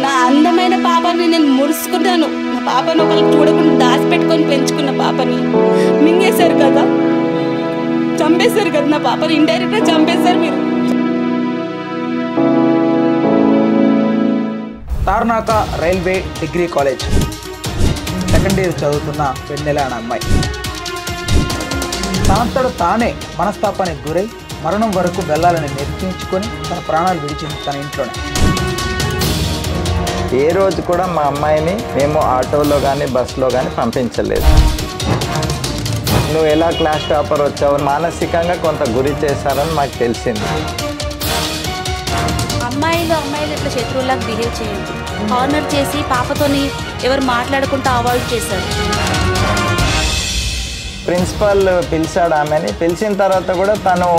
నా అందమైన పాపని నేను మురుసుకున్నాను. నా పాపను ఒకరికి చూడకుండా దాచిపెట్టుకొని పెంచుకున్న పాపని మింగేశారు కదా, చంపేశారు కదా. నా పాపని ఇండైరెక్ట్గా చంపేశారు మీరు. Tarnaka railway degree college second year చదువుతున్న వెన్నెల అనే అమ్మాయి తనంతట తానే మనస్తాపానికి గురై మరణం వరకు వెళ్ళాలని నిర్ణయించుకొని తన ప్రాణాలు విడిచింది తన ఇంట్లోనే. ఏ రోజు కూడా మా అమ్మాయిని మేము ఆటోలో కానీ బస్సులో కానీ పంపించలేదు. నువ్వు ఎలా క్లాస్ టాపర్ వచ్చావు, మానసికంగా కొంత గురి చేశారని మాకు తెలిసింది. అమ్మాయిలు ఇట్లా శత్రువులాగా బిహేవ్ చేయండి. హార్నర్ చేసి పాపతోని ఎవరు మాట్లాడుకుంటూ అవాయిడ్ చేశారు. ప్రిన్సిపల్ పిలిచాడు ఆమెని. పిలిచిన తర్వాత కూడా తను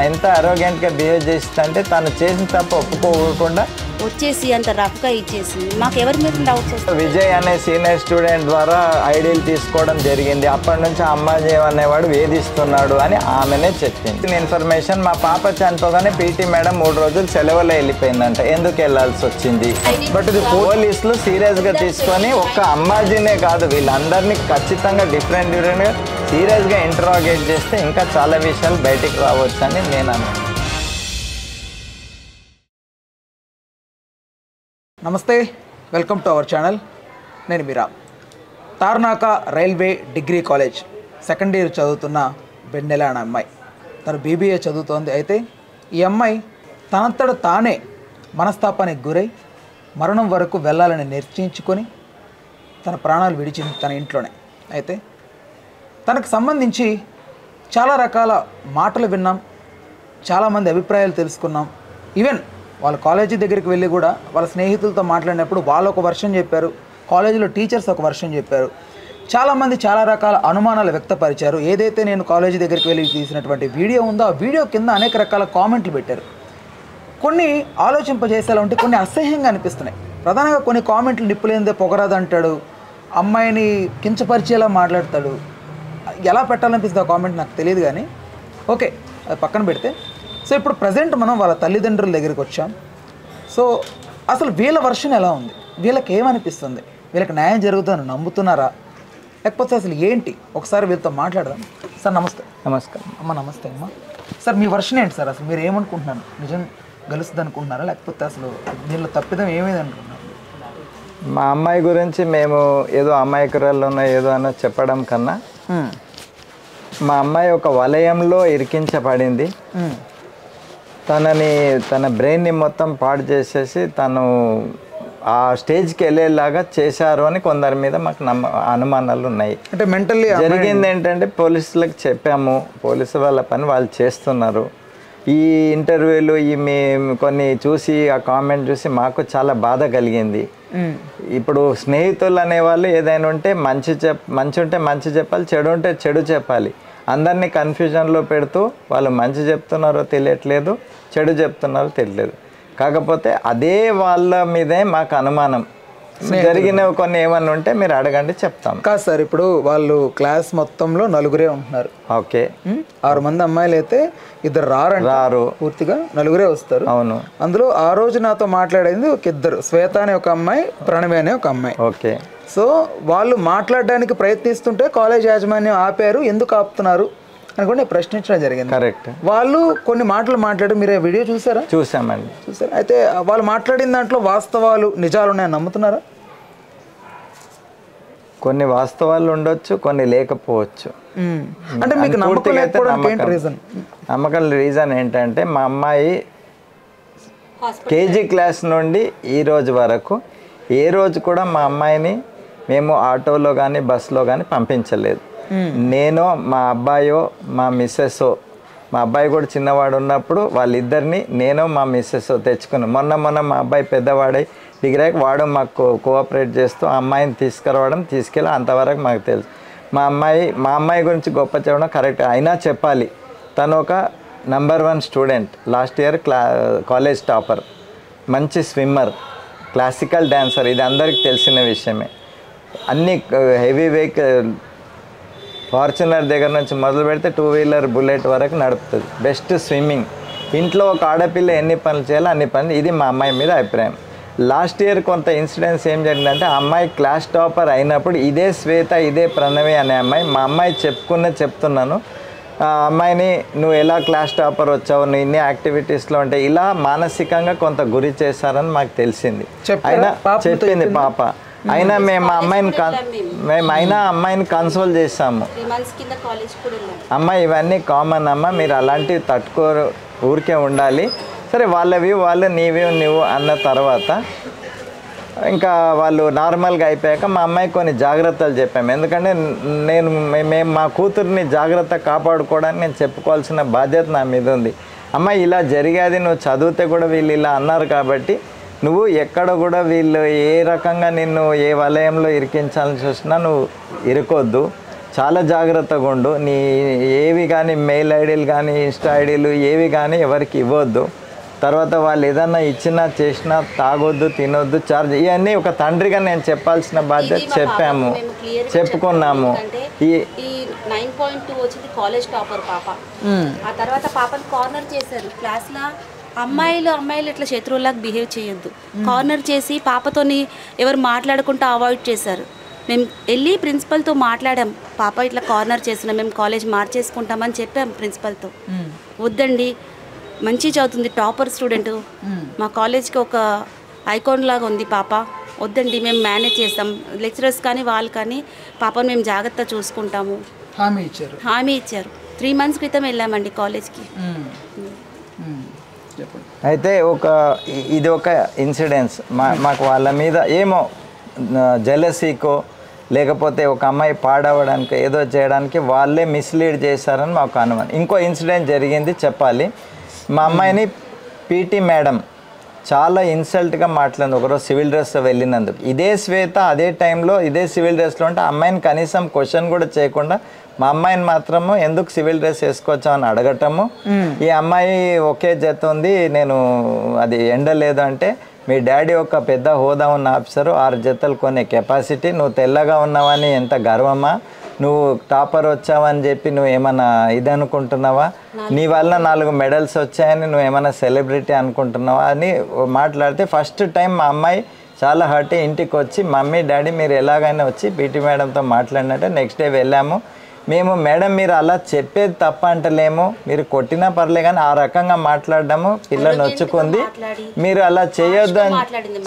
ఎంత అరోగెంట్గా బిహేవ్ చేస్తుందంటే తను చేసిన తప్ప ఒప్పుకోకుండా వచ్చేసి అంత రఫ్గా ఇచ్చేసి మాకు ఎవరి మీద డౌట్స్ వస్తాయి. విజయ్ అనే సీనియర్ స్టూడెంట్ ద్వారా ఐడీలు తీసుకోవడం జరిగింది. అప్పటి నుంచి అమ్మాజీ అనేవాడు వేధిస్తున్నాడు అని ఆమెనే చెప్పింది. ఇన్ఫర్మేషన్ మా పాప చనిపోగానే పీటీ మేడం 3 రోజులు సెలవులో వెళ్ళిపోయిందంట. ఎందుకు వెళ్లాల్సి వచ్చింది? బట్ ఇది పోలీసులు సీరియస్గా తీసుకొని ఒక్క అమ్మాజీనే కాదు వీళ్ళందరినీ ఖచ్చితంగా డిఫరెంట్గా సీరియస్గా ఇంటరాగేట్ చేస్తే ఇంకా చాలా విషయాలు బయటికి రావచ్చు అని నేను అనుకుంటున్నాను. నమస్తే, వెల్కమ్ టు అవర్ ఛానల్. నేను Meera. Tarnaka railway degree college second year చదువుతున్న వెన్నెల అనే అమ్మాయి తను బీబీఏ చదువుతోంది. అయితే ఈ అమ్మాయి తనంతట తానే మనస్తాపానికి గురై మరణం వరకు వెళ్ళాలని నిర్ణయించుకొని తన ప్రాణాలు విడిచింది తన ఇంట్లోనే. అయితే తనకు సంబంధించి చాలా రకాల మాటలు విన్నాం, చాలామంది అభిప్రాయాలు తెలుసుకున్నాం. ఈవెన్ వాళ్ళ కాలేజీ దగ్గరికి వెళ్ళి కూడా వాళ్ళ స్నేహితులతో మాట్లాడినప్పుడు వాళ్ళు ఒక వర్షన్ చెప్పారు, కాలేజీలో టీచర్స్ ఒక వర్షన్ చెప్పారు. చాలామంది చాలా రకాల అనుమానాలు వ్యక్తపరిచారు. ఏదైతే నేను కాలేజీ దగ్గరికి వెళ్ళి తీసినటువంటి వీడియో ఉందో ఆ వీడియో కింద అనేక రకాల కామెంట్లు పెట్టారు. కొన్ని ఆలోచింపజేసేలా ఉంటే కొన్ని అసహ్యంగా అనిపిస్తున్నాయి. ప్రధానంగా కొన్ని కామెంట్లు నిప్పులేందే పొగరాదు అంటాడు, అమ్మాయిని కించపరిచేలా మాట్లాడతాడు. ఎలా పెట్టాలనిపిస్తుంది ఆ కామెంట్ నాకు తెలియదు, కానీ ఓకే అది పక్కన పెడితే. సో ఇప్పుడు ప్రజెంట్ మనం వాళ్ళ తల్లిదండ్రుల దగ్గరికి వచ్చాం. సో అసలు వీళ్ళ వర్షన్ ఎలా ఉంది, వీళ్ళకి ఏమనిపిస్తుంది, వీళ్ళకి న్యాయం జరుగుతుందని నమ్ముతున్నారా, లేకపోతే అసలు ఏంటి? ఒకసారి వీళ్ళతో మాట్లాడదాం. సార్ నమస్తే. నమస్కారం అమ్మ. నమస్తే అమ్మ. సార్ మీ వర్షన్ ఏంటి సార్? అసలు మీరు ఏమనుకుంటున్నారు? నిజం గెలుస్తుంది అనుకుంటున్నారా, లేకపోతే అసలు వీళ్ళ తప్పిదం ఏమేది అనుకుంటున్నారు? మా అమ్మాయి గురించి మేము ఏదో అమాయకురాల్లోనో ఏదో అన్న చెప్పడం కన్నా మా అమ్మాయి ఒక వలయంలో ఇరికించబడింది. తన బ్రెయిన్ని మొత్తం పాడు చేసేసి తను ఆ స్టేజ్కి వెళ్ళేలాగా చేశారు అని కొందరి మీద మాకు అనుమానాలు ఉన్నాయి. అంటే మెంటల్లీ జరిగింది ఏంటంటే పోలీసులకు చెప్పాము, పోలీసు వాళ్ళ పని వాళ్ళు చేస్తున్నారు. ఈ ఇంటర్వ్యూలు కొన్ని చూసి ఆ కామెంట్ చూసి మాకు చాలా బాధ కలిగింది. ఇప్పుడు స్నేహితులు అనేవాళ్ళు ఏదైనా ఉంటే మంచి ఉంటే మంచి చెప్పాలి, చెడు ఉంటే చెడు చెప్పాలి. అందరినీ కన్ఫ్యూజన్లో పెడుతూ వాళ్ళు మంచి చెప్తున్నారో తెలియట్లేదు, చెడు చెప్తున్నారో తెలియలేదు. కాకపోతే అదే వాళ్ళ మీదే మాకు అనుమానం. జరిగినవి కొన్ని ఏమన్నా ఉంటే మీరు అడగండి, చెప్తాం. కాదు సార్, ఇప్పుడు వాళ్ళు క్లాస్ మొత్తంలో 4 ఉంటున్నారు. ఓకే, 6 మంది అమ్మాయిలు అయితే 2 రారు, పూర్తిగా 4 వస్తారు. అవును. అందులో ఆ రోజు నాతో మాట్లాడేది ఒక 2, శ్వేత అనే ఒక అమ్మాయి, ప్రణవి అనే ఒక అమ్మాయి. ఓకే. సో వాళ్ళు మాట్లాడడానికి ప్రయత్నిస్తుంటే కాలేజ్ యాజమాన్యం ఆపారు. ఎందుకు ఆపుతున్నారు అని కూడా నేను ప్రశ్నించడం జరిగింది. కరెక్ట్. వాళ్ళు కొన్ని మాటలు మాట్లాడి, మీరు ఆ వీడియో చూసారా? చూసామండి. చూసారు. అయితే వాళ్ళు మాట్లాడిన దాంట్లో వాస్తవాలు నిజాలు ఉన్నాయని నమ్ముతున్నారా? కొన్ని వాస్తవాలు ఉండొచ్చు, కొన్ని లేకపోవచ్చు. అంటే మీకు నమ్మకం రీజన్ ఏంటంటే మా అమ్మాయి కేజీ క్లాస్ నుండి ఈ రోజు వరకు ఏ రోజు కూడా మా అమ్మాయిని మేము ఆటోలో కానీ బస్సులో కానీ పంపించలేదు. నేను మా అబ్బాయో మా మిస్సెస్సో, మా అబ్బాయి కూడా చిన్నవాడు ఉన్నప్పుడు వాళ్ళిద్దరిని నేను మా మిస్సెస్ తెచ్చుకున్నాం. మొన్న మా అబ్బాయి పెద్దవాడై డిగ్రీకి వాడు మాకు కోఆపరేట్ చేస్తూ ఆ అమ్మాయిని తీసుకెళ్ళి అంతవరకు మాకు తెలుసు. మా అమ్మాయి గురించి గొప్ప చెప్పడం కరెక్ట్ అయినా చెప్పాలి. తను ఒక number 1 student, last year college topper, మంచి స్విమ్మర్, క్లాసికల్ డ్యాన్సర్. ఇది అందరికి తెలిసిన విషయమే. అన్ని హెవీ వెహికల్ ఫార్చునర్ దగ్గర నుంచి మొదలు పెడితే 2 వీలర్ బుల్లెట్ వరకు నడుపుతుంది. Best swimming. ఇంట్లో ఒక ఆడపిల్ల ఎన్ని పనులు చేయాలో అన్ని పనులు. ఇది మా అమ్మాయి మీద అభిప్రాయం. లాస్ట్ ఇయర్ కొంత ఇన్సిడెంట్స్ ఏం జరిగిందంటే ఆ అమ్మాయి క్లాస్ టాపర్ అయినప్పుడు ఇదే శ్వేత ఇదే ప్రణవి అనే అమ్మాయి మా అమ్మాయి చెప్తున్నాను ఆ అమ్మాయిని నువ్వు ఎలా క్లాస్ టాపర్ వచ్చావు నువ్వు ఇన్ని యాక్టివిటీస్లో ఉంటే ఇలా మానసికంగా కొంత గురి చేశారని మాకు తెలిసింది. అయినా చెప్పింది పాప. అయినా మేము అమ్మాయిని కన్సోల్ చేస్తాము. అమ్మ ఇవన్నీ కామన్ అమ్మ, మీరు అలాంటివి తట్టుకోరు, ఊరికే ఉండాలి. సరే వాళ్ళవి వాళ్ళు నీవి నువ్వు అన్న తర్వాత ఇంకా వాళ్ళు నార్మల్గా అయిపోయాక మా అమ్మాయి కొన్ని జాగ్రత్తలు చెప్పాము. ఎందుకంటే మేము మా కూతుర్ని జాగ్రత్త కాపాడుకోవడానికి నేను చెప్పుకోవాల్సిన బాధ్యత నా మీద ఉంది. అమ్మ ఇలా జరిగేది నువ్వు చదివితే కూడా వీళ్ళు ఇలా అన్నారు కాబట్టి నువ్వు ఎక్కడ కూడా వీళ్ళు ఏ రకంగా నిన్ను ఏ వలయంలో ఇరికించాలని చూసినా నువ్వు ఇరుకోవద్దు, చాలా జాగ్రత్తగా ఉండు. నీ ఏవి కానీ మెయిల్ ఐడీలు కానీ ఇన్స్టా ఐడీలు ఏవి కానీ ఎవరికి ఇవ్వద్దు. తర్వాత వాళ్ళు ఏదన్నా ఇచ్చినా చేసినా తాగొద్దు, తినొద్దు, చార్జ్ ఇవన్నీ ఒక తండ్రిగా నేను చెప్పాల్సిన బాధ్యత చెప్పాము, చెప్పుకున్నాము. ఈ 9.2 వచ్చింది కాలేజ్ టాపర్ పాప. ఆ తర్వాత పాపని కార్నర్ చేశారు క్లాస్లో. అమ్మాయిలు ఇట్లా శత్రువులాగా బిహేవ్ చేయొద్దు. కార్నర్ చేసి పాపతోని ఎవరు మాట్లాడుకుంటూ అవాయిడ్ చేశారు. మేము వెళ్ళి ప్రిన్సిపల్తో మాట్లాడాం, పాప ఇట్లా కార్నర్ చేస్తున్నాం, మేము కాలేజ్ మార్చేసుకుంటామని చెప్పాం ప్రిన్సిపల్తో. వద్దండి, మంచి చదువుతుంది, టాపర్ స్టూడెంట్, మా కాలేజ్కి ఒక ఐకాన్ లాగా ఉంది పాప, వద్దండి మేము మేనేజ్ చేస్తాం, లెక్చరర్స్ కానీ వాళ్ళు కానీ పాపను మేము జాగ్రత్త చూసుకుంటాము హామీ ఇచ్చారు. 3 months క్రితం వెళ్ళామండి కాలేజ్కి. అయితే ఇది ఒక ఇన్సిడెన్స్ మాకు వాళ్ళ మీద ఏమో జెలసీకో లేకపోతే ఒక అమ్మాయి పాడవడానికి ఏదో చేయడానికి వాళ్ళే మిస్లీడ్ చేశారని మాకు అనుమానం. ఇంకో ఇన్సిడెంట్ జరిగింది చెప్పాలి. మా అమ్మాయిని పీటీ మేడం చాలా ఇన్సల్ట్గా మాట్లాడింది ఒకరోజు సివిల్ డ్రెస్లో వెళ్ళినందుకు. ఇదే శ్వేత అదే టైంలో ఇదే సివిల్ డ్రెస్లో ఉంటే అమ్మాయిని కనీసం క్వశ్చన్ కూడా చేయకుండా మా అమ్మాయిని మాత్రము ఎందుకు సివిల్ డ్రెస్ వేసుకొచ్చామని అడగటము. ఈ అమ్మాయి ఒకే జత ఉంది, నేను అది ఎండలేదు అంటే మీ డాడీ ఒక పెద్ద హోదా ఉన్న ఆఫీసరు, 6 జతలు కొనే కెపాసిటీ, నువ్వు తెల్లగా ఉన్నావని ఎంత గర్వమా, నువ్వు టాపర్ వచ్చావని చెప్పి నువ్వు ఏమైనా ఇది అనుకుంటున్నావా, నీ వల్ల 4 మెడల్స్ వచ్చాయని నువ్వు ఏమైనా సెలబ్రిటీ అనుకుంటున్నావా అని మాట్లాడితే ఫస్ట్ టైం మా అమ్మాయి చాలా హర్ట్ ఇంటికి వచ్చి మమ్మీ డాడీ మీరు ఎలాగైనా వచ్చి పీటీ మేడంతో మాట్లాడినట్టే నెక్స్ట్ డే వెళ్ళాము. మేము మేడం మీరు అలా చెప్పేది తప్ప అంటలేము, మీరు కొట్టినా పర్లే కానీ ఆ రకంగా మాట్లాడడము పిల్ల నొచ్చుకుంది, మీరు అలా చేయొద్దు అని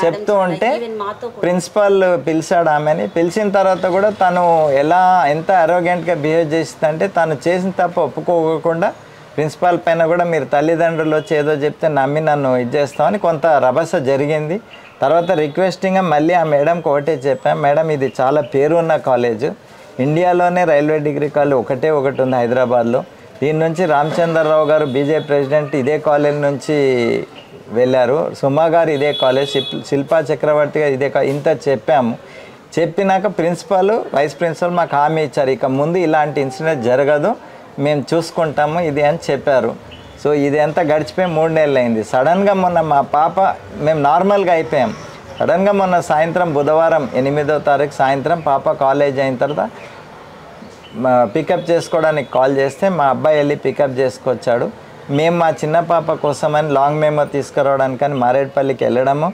చెప్తూ ఉంటే ప్రిన్సిపల్ పిలిచాడు ఆమెని. పిలిచిన తర్వాత కూడా తను ఎంత అరోగెంట్గా బిహేవ్ చేసిందంటే తను చేసిన తప్ప ఒప్పుకోకుండా ప్రిన్సిపాల్ పైన కూడా మీరు తల్లిదండ్రులు వచ్చి ఏదో చెప్తే నమ్మి నన్ను ఇది చేస్తామని కొంత రభస జరిగింది. తర్వాత రిక్వెస్టింగ్గా మళ్ళీ ఆ మేడంకి ఒకటే చెప్పాం, మేడం ఇది చాలా పేరున్న కాలేజు, ఇండియాలోనే రైల్వే డిగ్రీ కాలేజ్ ఒకటి ఉంది హైదరాబాద్లో. దీని నుంచి రామచంద్రరావు గారు బీజేపీ ప్రెసిడెంట్ ఇదే కాలేజ్ నుంచి వెళ్ళారు, సుమా గారు ఇదే కాలేజ్, శిల్పా చక్రవర్తి గారు ఇదే కాలేజ్, ఇంత చెప్పాము. చెప్పినాక ప్రిన్సిపాల్ వైస్ ప్రిన్సిపల్ మాకు హామీ ఇచ్చారు, ఇక ముందు ఇలాంటి ఇన్సిడెంట్ జరగదు, మేము చూసుకుంటాము ఇది అని చెప్పారు. సో ఇది అంతా గడిచిపోయి 3 నెలలు అయింది. సడన్గా మొన్న మా పాప మేము నార్మల్గా అయిపోయాం. సడన్గా మొన్న సాయంత్రం బుధవారం 8వ తారీఖు సాయంత్రం పాప కాలేజ్ అయిన తర్వాత పికప్ చేసుకోవడానికి కాల్ చేస్తే మా అబ్బాయి వెళ్ళి పికప్ చేసుకొచ్చాడు. మేము మా చిన్న పాప కోసమని లాంగ్ మెమో తీసుకురావడానికని మారేడుపల్లికి వెళ్ళడము,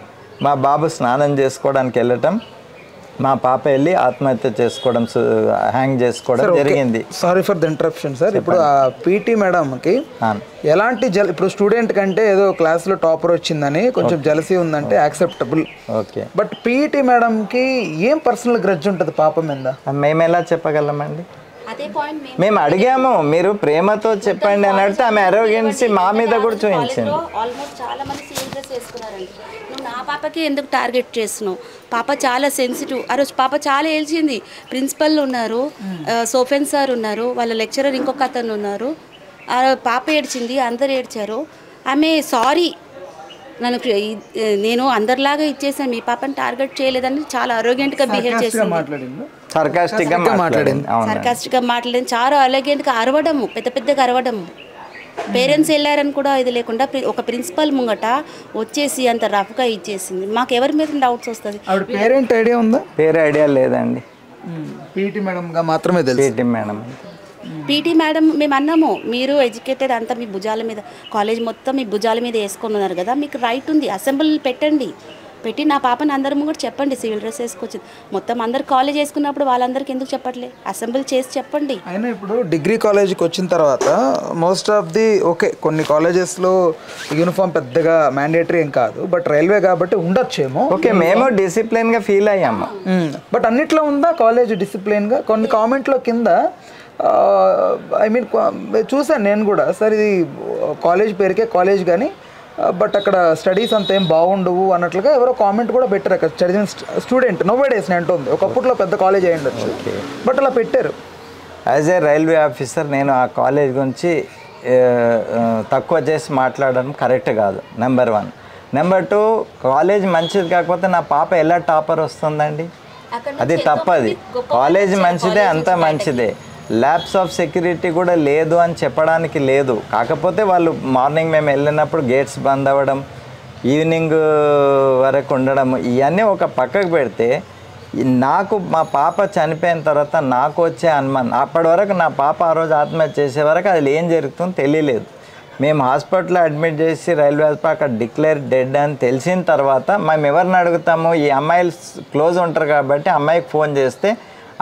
మా బాబు స్నానం చేసుకోవడానికి వెళ్ళటం, మా పాప వెళ్ళి ఆత్మహత్య చేసుకోవడం హ్యాంగ్ చేసుకోవడం జరిగింది. Sorry for the interruption sir. ఇప్పుడు ఆ పీటీ మేడంకి ఎలాంటి ఇప్పుడు స్టూడెంట్ కంటే ఏదో క్లాస్లో టాపర్ వచ్చిందని కొంచెం జలసీ ఉందంటే యాక్సెప్టబుల్, ఓకే. బట్ పీటీ మేడంకి ఏం పర్సనల్ గ్రడ్జ్ ఉంటుంది పాప మీద? మేము ఎలా చెప్పగలమండి? మేము అడిగాము మీరు ప్రేమతో చెప్పండి అని అడిగితే ఆమె అరోగెన్సీ మా మీద కూడా చూపించింది. ఆల్మోస్ట్ చాలా మంది సేమ్ డ్రెస్ వేసుకున్నారండి. నువ్వు నా పాపకి ఎందుకు టార్గెట్ చేస్తున్నావు? పాప చాలా సెన్సిటివ్. ఆ రోజు పాప చాలా ఏడ్చింది. ప్రిన్సిపల్ ఉన్నారు, సోఫెన్ సార్ ఉన్నారు, వాళ్ళ లెక్చరర్ ఇంకొక అతను ఉన్నారు. ఆ పాప ఏడ్చింది, అందరు ఏడ్చారు. ఆమె సారీ నేను అందరిలాగా ఇచ్చేసాను, మీ పాపని టార్గెట్ చేయలేదని చాలా అరోగెంట్గా బిహేవ్ చేసింది, సర్కాస్టిక్గా మాట్లాడింది, చాలా అరోగెంట్గా అరవడము, పెద్దగా అరవడము. పేరెంట్స్ వెళ్ళారని కూడా ఇది లేకుండా ఒక ప్రిన్సిపల్ ముంగట వచ్చేసి అంత రఫ్గా ఇచ్చేసింది. మాకు ఎవరి మీద డౌట్స్ వస్తుంది? పేరెంట్ ఐడియా ఉందా? పేరు ఐడియా లేదండి, పీటీ మేడంగా మాత్రమే తెలుసు. పీటీ మేడం మేము అన్నాము, మీరు ఎడ్యుకేటెడ్ అంతా మీ భుజాల మీద, కాలేజ్ మొత్తం మీ భుజాల మీద వేసుకొని ఉన్నారు కదా, మీకు రైట్ ఉంది, అసెంబ్లీ పెట్టండి, పెట్టి నా పాపని అందరం కూడా చెప్పండి సివిల్ డ్రెస్ వేసుకొచ్చింది. మొత్తం అందరు కాలేజ్ వేసుకున్నప్పుడు వాళ్ళందరికీ ఎందుకు చెప్పట్లే? అసెంబ్లీ చేసి చెప్పండి. అయినా ఇప్పుడు డిగ్రీ కాలేజ్కి వచ్చిన తర్వాత మోస్ట్ ఆఫ్ ది ఓకే కొన్ని కాలేజెస్లో యూనిఫామ్ పెద్దగా మ్యాండేటరీ ఏం కాదు, బట్ రైల్వే కాబట్టి ఉండొచ్చేమో. ఓకే, మేము డిసిప్లిన్గా ఫీల్ అయ్యాము. బట్ అన్నిట్లో ఉందా కాలేజ్ డిసిప్లిన్గా? కొన్ని కామెంట్లో కింద ఐ మీన్ చూసాను నేను కూడా, సార్ ఇది కాలేజ్ పేరుకే కాలేజ్ కానీ బట్ అక్కడ స్టడీస్ అంత ఏం బాగుండవు అన్నట్లుగా ఎవరో కామెంట్ కూడా పెట్టారు. అక్కడ చదివిన స్టూడెంట్ నోవేడేస్ అంటుంది. ఒకప్పట్లో పెద్ద కాలేజ్ అయి ఉండొచ్చు, బట్ అలా పెట్టారు. యాజ్ ఏ రైల్వే ఆఫీసర్ నేను ఆ కాలేజ్ గురించి తక్కువ చేసి మాట్లాడడం కరెక్ట్ కాదు. నెంబర్ 1. నెంబర్ 2, కాలేజ్ మంచిది కాకపోతే నా పాప ఎలా టాపర్ వస్తుందండి? అది తప్పది. కాలేజ్ మంచిదే, అంతా మంచిదే. ల్యాబ్స్ ఆఫ్ సెక్యూరిటీ కూడా లేదు అని చెప్పడానికి లేదు. కాకపోతే వాళ్ళు మార్నింగ్ మేము వెళ్ళినప్పుడు గేట్స్ బంద్ అవ్వడం, ఈవినింగ్ వరకు ఉండడం, ఇవన్నీ ఒక పక్కకు పెడితే నాకు మా పాప చనిపోయిన తర్వాత నాకు వచ్చే అనుమానం, అప్పటి వరకు నా పాప ఆ రోజు ఆత్మహత్య చేసే వరకు అది ఏం జరుగుతుందో తెలియలేదు. మేము హాస్పిటల్లో అడ్మిట్ చేసి రైల్వే హాస్పిటల్ అక్కడ డిక్లేర్ డెడ్ అని తెలిసిన తర్వాత మేము ఎవరిని అడుగుతాము? ఈ అమ్మాయిలు క్లోజ్ ఉంటారు కాబట్టి అమ్మాయికి ఫోన్ చేస్తే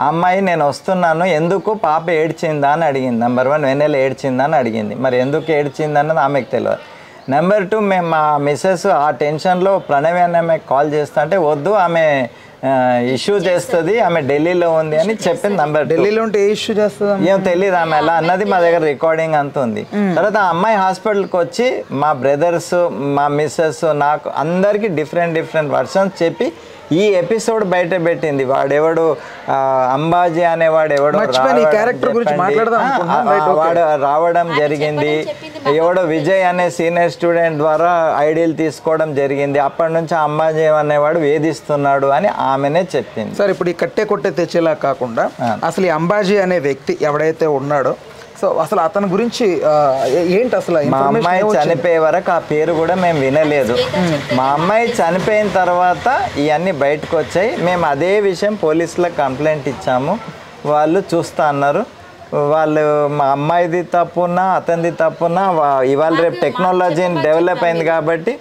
ఆ అమ్మాయి నేను వస్తున్నాను, ఎందుకు పాప ఏడ్చిందా అని అడిగింది. నెంబర్ 1, వెన్నెల ఏడ్చిందా అని అడిగింది. మరి ఎందుకు ఏడ్చింది అన్నది ఆమెకు తెలియదు. నెంబర్ 2, మేము మా మిస్సెస్ ఆ టెన్షన్లో ప్రణవి అనే ఆమెకు కాల్ చేస్తా అంటే వద్దు ఆమె ఇష్యూ చేస్తుంది, ఆమె ఢిల్లీలో ఉంది అని చెప్పింది. నెంబర్ 2, ఢిల్లీలో ఉంటే ఏ ఇష్యూ చేస్తుంది ఏం తెలియదు ఆమె ఎలా అన్నది, మా దగ్గర రికార్డింగ్ అంత ఉంది. తర్వాత ఆ అమ్మాయి హాస్పిటల్కి వచ్చి మా బ్రదర్స్, మా మిస్సెస్, నాకు అందరికీ డిఫరెంట్ వర్షన్స్ చెప్పి ఈ ఎపిసోడ్ బయట పెట్టింది. వాడెవడు అంబాజీ అనేవాడు ఎవడో వాడు రావడం జరిగింది. ఎవడో విజయ్ అనే సీనియర్ స్టూడెంట్ ద్వారా ఐడియాలు తీసుకోవడం జరిగింది. అప్పటి నుంచి అంబాజీ అనేవాడు వేధిస్తున్నాడు అని ఆమెనే చెప్పింది. సార్ ఇప్పుడు ఈ కట్టే కొట్టే తెచ్చేలా కాకుండా అసలు ఈ అంబాజీ అనే వ్యక్తి ఎవడైతే ఉన్నాడో, సో అసలు అతని గురించి ఏంటి అసలు? మా అమ్మాయి చనిపోయే వరకు ఆ పేరు కూడా మేము వినలేదు. మా అమ్మాయి చనిపోయిన తర్వాత ఇవన్నీ బయటకు వచ్చాయి. మేము అదే విషయం పోలీసులకు కంప్లైంట్ ఇచ్చాము. వాళ్ళు చూస్తా అన్నారు. వాళ్ళు మా అమ్మాయిది తప్పున్నా అతనిది తప్పున్నా ఇవాళ రేపు టెక్నాలజీ డెవలప్ అయింది కాబట్టి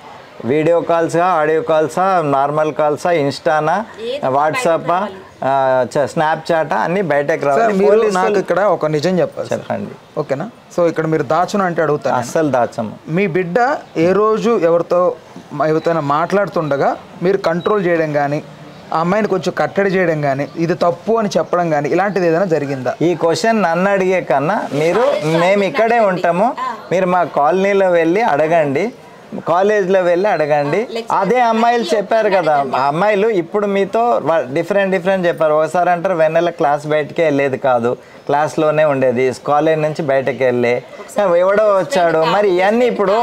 వీడియో కాల్సా, ఆడియో కాల్సా, నార్మల్ కాల్సా, ఇన్స్టానా, వాట్సాపా, స్నాప్చాటా అన్నీ బయటకు రావాలి. నాకు ఇక్కడ ఒక నిజం చెప్పండి, ఓకేనా? సో ఇక్కడ మీరు దాచును అంటే అడుగుతాను. అస్సలు దాచము. మీ బిడ్డ ఏ రోజు ఎవరితోనైనా మాట్లాడుతుండగా మీరు కంట్రోల్ చేయడం కానీ, ఆ అమ్మాయిని కొంచెం కట్టడి చేయడం కానీ, ఇది తప్పు అని చెప్పడం కానీ ఇలాంటిది ఏదైనా జరిగిందా? ఈ క్వశ్చన్ నన్ను అడిగే కన్నా మేము ఇక్కడే ఉంటాము, మీరు మా కాలనీలో వెళ్ళి అడగండి, కాలేజ్లో వెళ్ళి అడగండి. అదే అమ్మాయిలు చెప్పారు కదా, ఆ అమ్మాయిలు ఇప్పుడు మీతో డిఫరెంట్ చెప్పారు. ఒకసారి అంటారు వెన్నెల క్లాస్ బయటకే వెళ్ళేది కాదు, క్లాస్లోనే ఉండేది, కాలేజ్ నుంచి బయటకు వెళ్ళే ఎవడో వచ్చాడు. మరి ఇవన్నీ ఇప్పుడు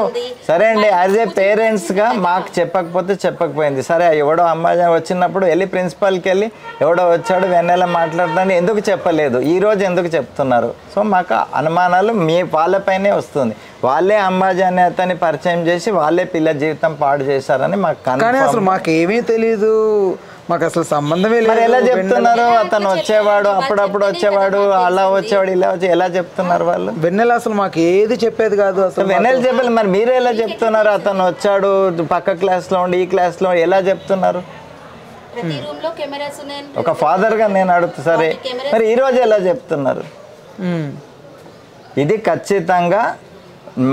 సరే అండి, యాజ్ ఏ పేరెంట్స్గా మాకు చెప్పకపోయింది సరే. ఎవడో అమ్మాయి వచ్చినప్పుడు వెళ్ళి ప్రిన్సిపాల్కి వెళ్ళి ఎవడో వచ్చాడు వెన్నెల మాట్లాడుతాను ఎందుకు చెప్పలేదు, ఈరోజు ఎందుకు చెప్తున్నారు? సో మాకు అనుమానాలు వాళ్ళపైనే వస్తుంది. వాళ్ళే అంబాజీ అనే అతన్ని పరిచయం చేసి వాళ్ళే పిల్ల జీవితం పాడు చేశారని మాకు. కానీ అసలు మాకేమీ తెలీదు, మాకు అసలు సంబంధమే లేదు. మరి ఎలా చెప్తున్నారు? అతను వచ్చేవాడు, అప్పుడప్పుడు వచ్చేవాడు, అలా వచ్చేవాడు, ఇలా వచ్చి ఎలా చెప్తున్నారు వాళ్ళు? వెన్నెల అసలు మాకు ఏది చెప్పేది కాదు. అసలు వెన్నెల చెప్పాలి, మరి మీరు ఎలా చెప్తున్నారు? అతను వచ్చాడు పక్క క్లాస్లో ఉండి ఈ క్లాస్లో ఎలా చెప్తున్నారు? ఒక ఫాదర్గా నేను అడుగుతా, సరే మరి ఈరోజు ఎలా చెప్తున్నారు? ఇది ఖచ్చితంగా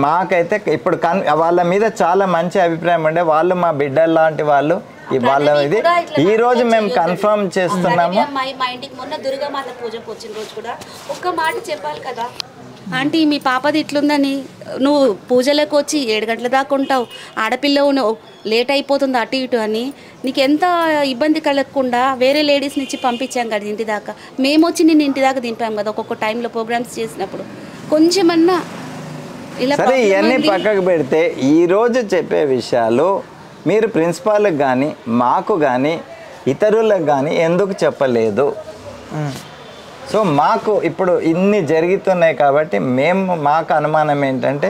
మాకైతే ఇప్పుడు వాళ్ళ మీద చాలా మంచి అభిప్రాయం ఉండే, వాళ్ళు మా బిడ్డలు లాంటి వాళ్ళు. వాళ్ళ ఇది ఈ రోజు మేము కన్ఫర్మ్ చేస్తున్నాము. మా ఇంటికి మొన్న దుర్గామాత పూజకు వచ్చిన రోజు కూడా ఒక్క మాట చెప్పాలి కదా, ఆంటీ మీ పాపది ఇట్లుందని, నువ్వు పూజలకు వచ్చి 7 గంటల దాకా ఉంటావు, ఆడపిల్లవు నువ్వు లేట్ అయిపోతుంది అటు ఇటు అని, నీకు ఎంత ఇబ్బంది కలగకుండా వేరే లేడీస్ని ఇచ్చి పంపించాం కదా ఇంటి దాకా. మేము వచ్చి నేను ఇంటి దాకా దింపాం కదా ఒక్కొక్క టైంలో ప్రోగ్రామ్స్ చేసినప్పుడు. కొంచెమన్నా ఇలా సరే ఇవన్నీ పక్కకు పెడితే ఈరోజు చెప్పే విషయాలు మీరు ప్రిన్సిపాల్కి కానీ మాకు కానీ ఇతరులకు కానీ ఎందుకు చెప్పలేదు? సో మాకు ఇప్పుడు ఇన్ని జరుగుతున్నాయి కాబట్టి మాకు అనుమానం ఏంటంటే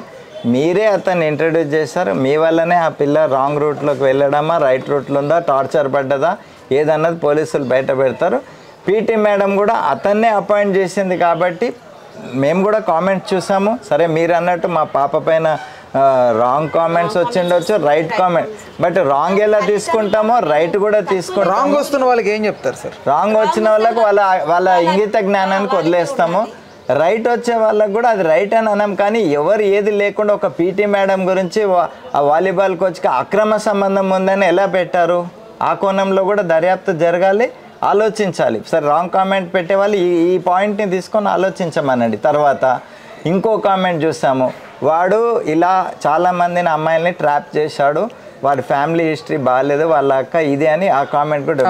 మీరే అతన్ని ఇంట్రడ్యూస్ చేశారు, మీ వల్లనే ఆ పిల్ల రాంగ్ రూట్లోకి వెళ్ళడమా, రైట్ రూట్లో ఉందా, టార్చర్ పడ్డదా ఏదన్నది పోలీసులు బయట పెడతారు. పీటీ మేడం కూడా అతన్నే అపాయింట్ చేసింది కాబట్టి మేము కూడా కామెంట్స్ చూసాము. సరే మీరు అన్నట్టు మా పాప పైన రాంగ్ కామెంట్స్ వచ్చిండొచ్చు, రైట్ కామెంట్. బట్ రాంగ్ ఎలా తీసుకుంటామో రైట్ కూడా తీసుకుంటాం. రాంగ్ వస్తున్న వాళ్ళకి ఏం చెప్తారు సార్? రాంగ్ వచ్చిన వాళ్ళకు వాళ్ళ ఇంగిత జ్ఞానానికి వదిలేస్తాము. రైట్ వచ్చే వాళ్ళకు కూడా అది రైట్ అని అన్నాం. కానీ ఎవరు ఏది లేకుండా ఒక పీటీ మేడం గురించి ఆ వాలీబాల్ కోచ్కి అక్రమ సంబంధం ఉందని ఎలా పెట్టారు? ఆ కోణంలో కూడా దర్యాప్తు జరగాలి, ఆలోచించాలి. సరే రాంగ్ కామెంట్ పెట్టేవాళ్ళు ఈ పాయింట్ని తీసుకొని ఆలోచించమనండి. తర్వాత ఇంకో కామెంట్ చూసాము, వాడు ఇలా చాలామందిని అమ్మాయిల్ని ట్రాప్ చేశాడు, వాడి ఫ్యామిలీ హిస్టరీ బాగాలేదు, వాళ్ళ అక్క ఇది అని ఆ కామెంట్ కూడా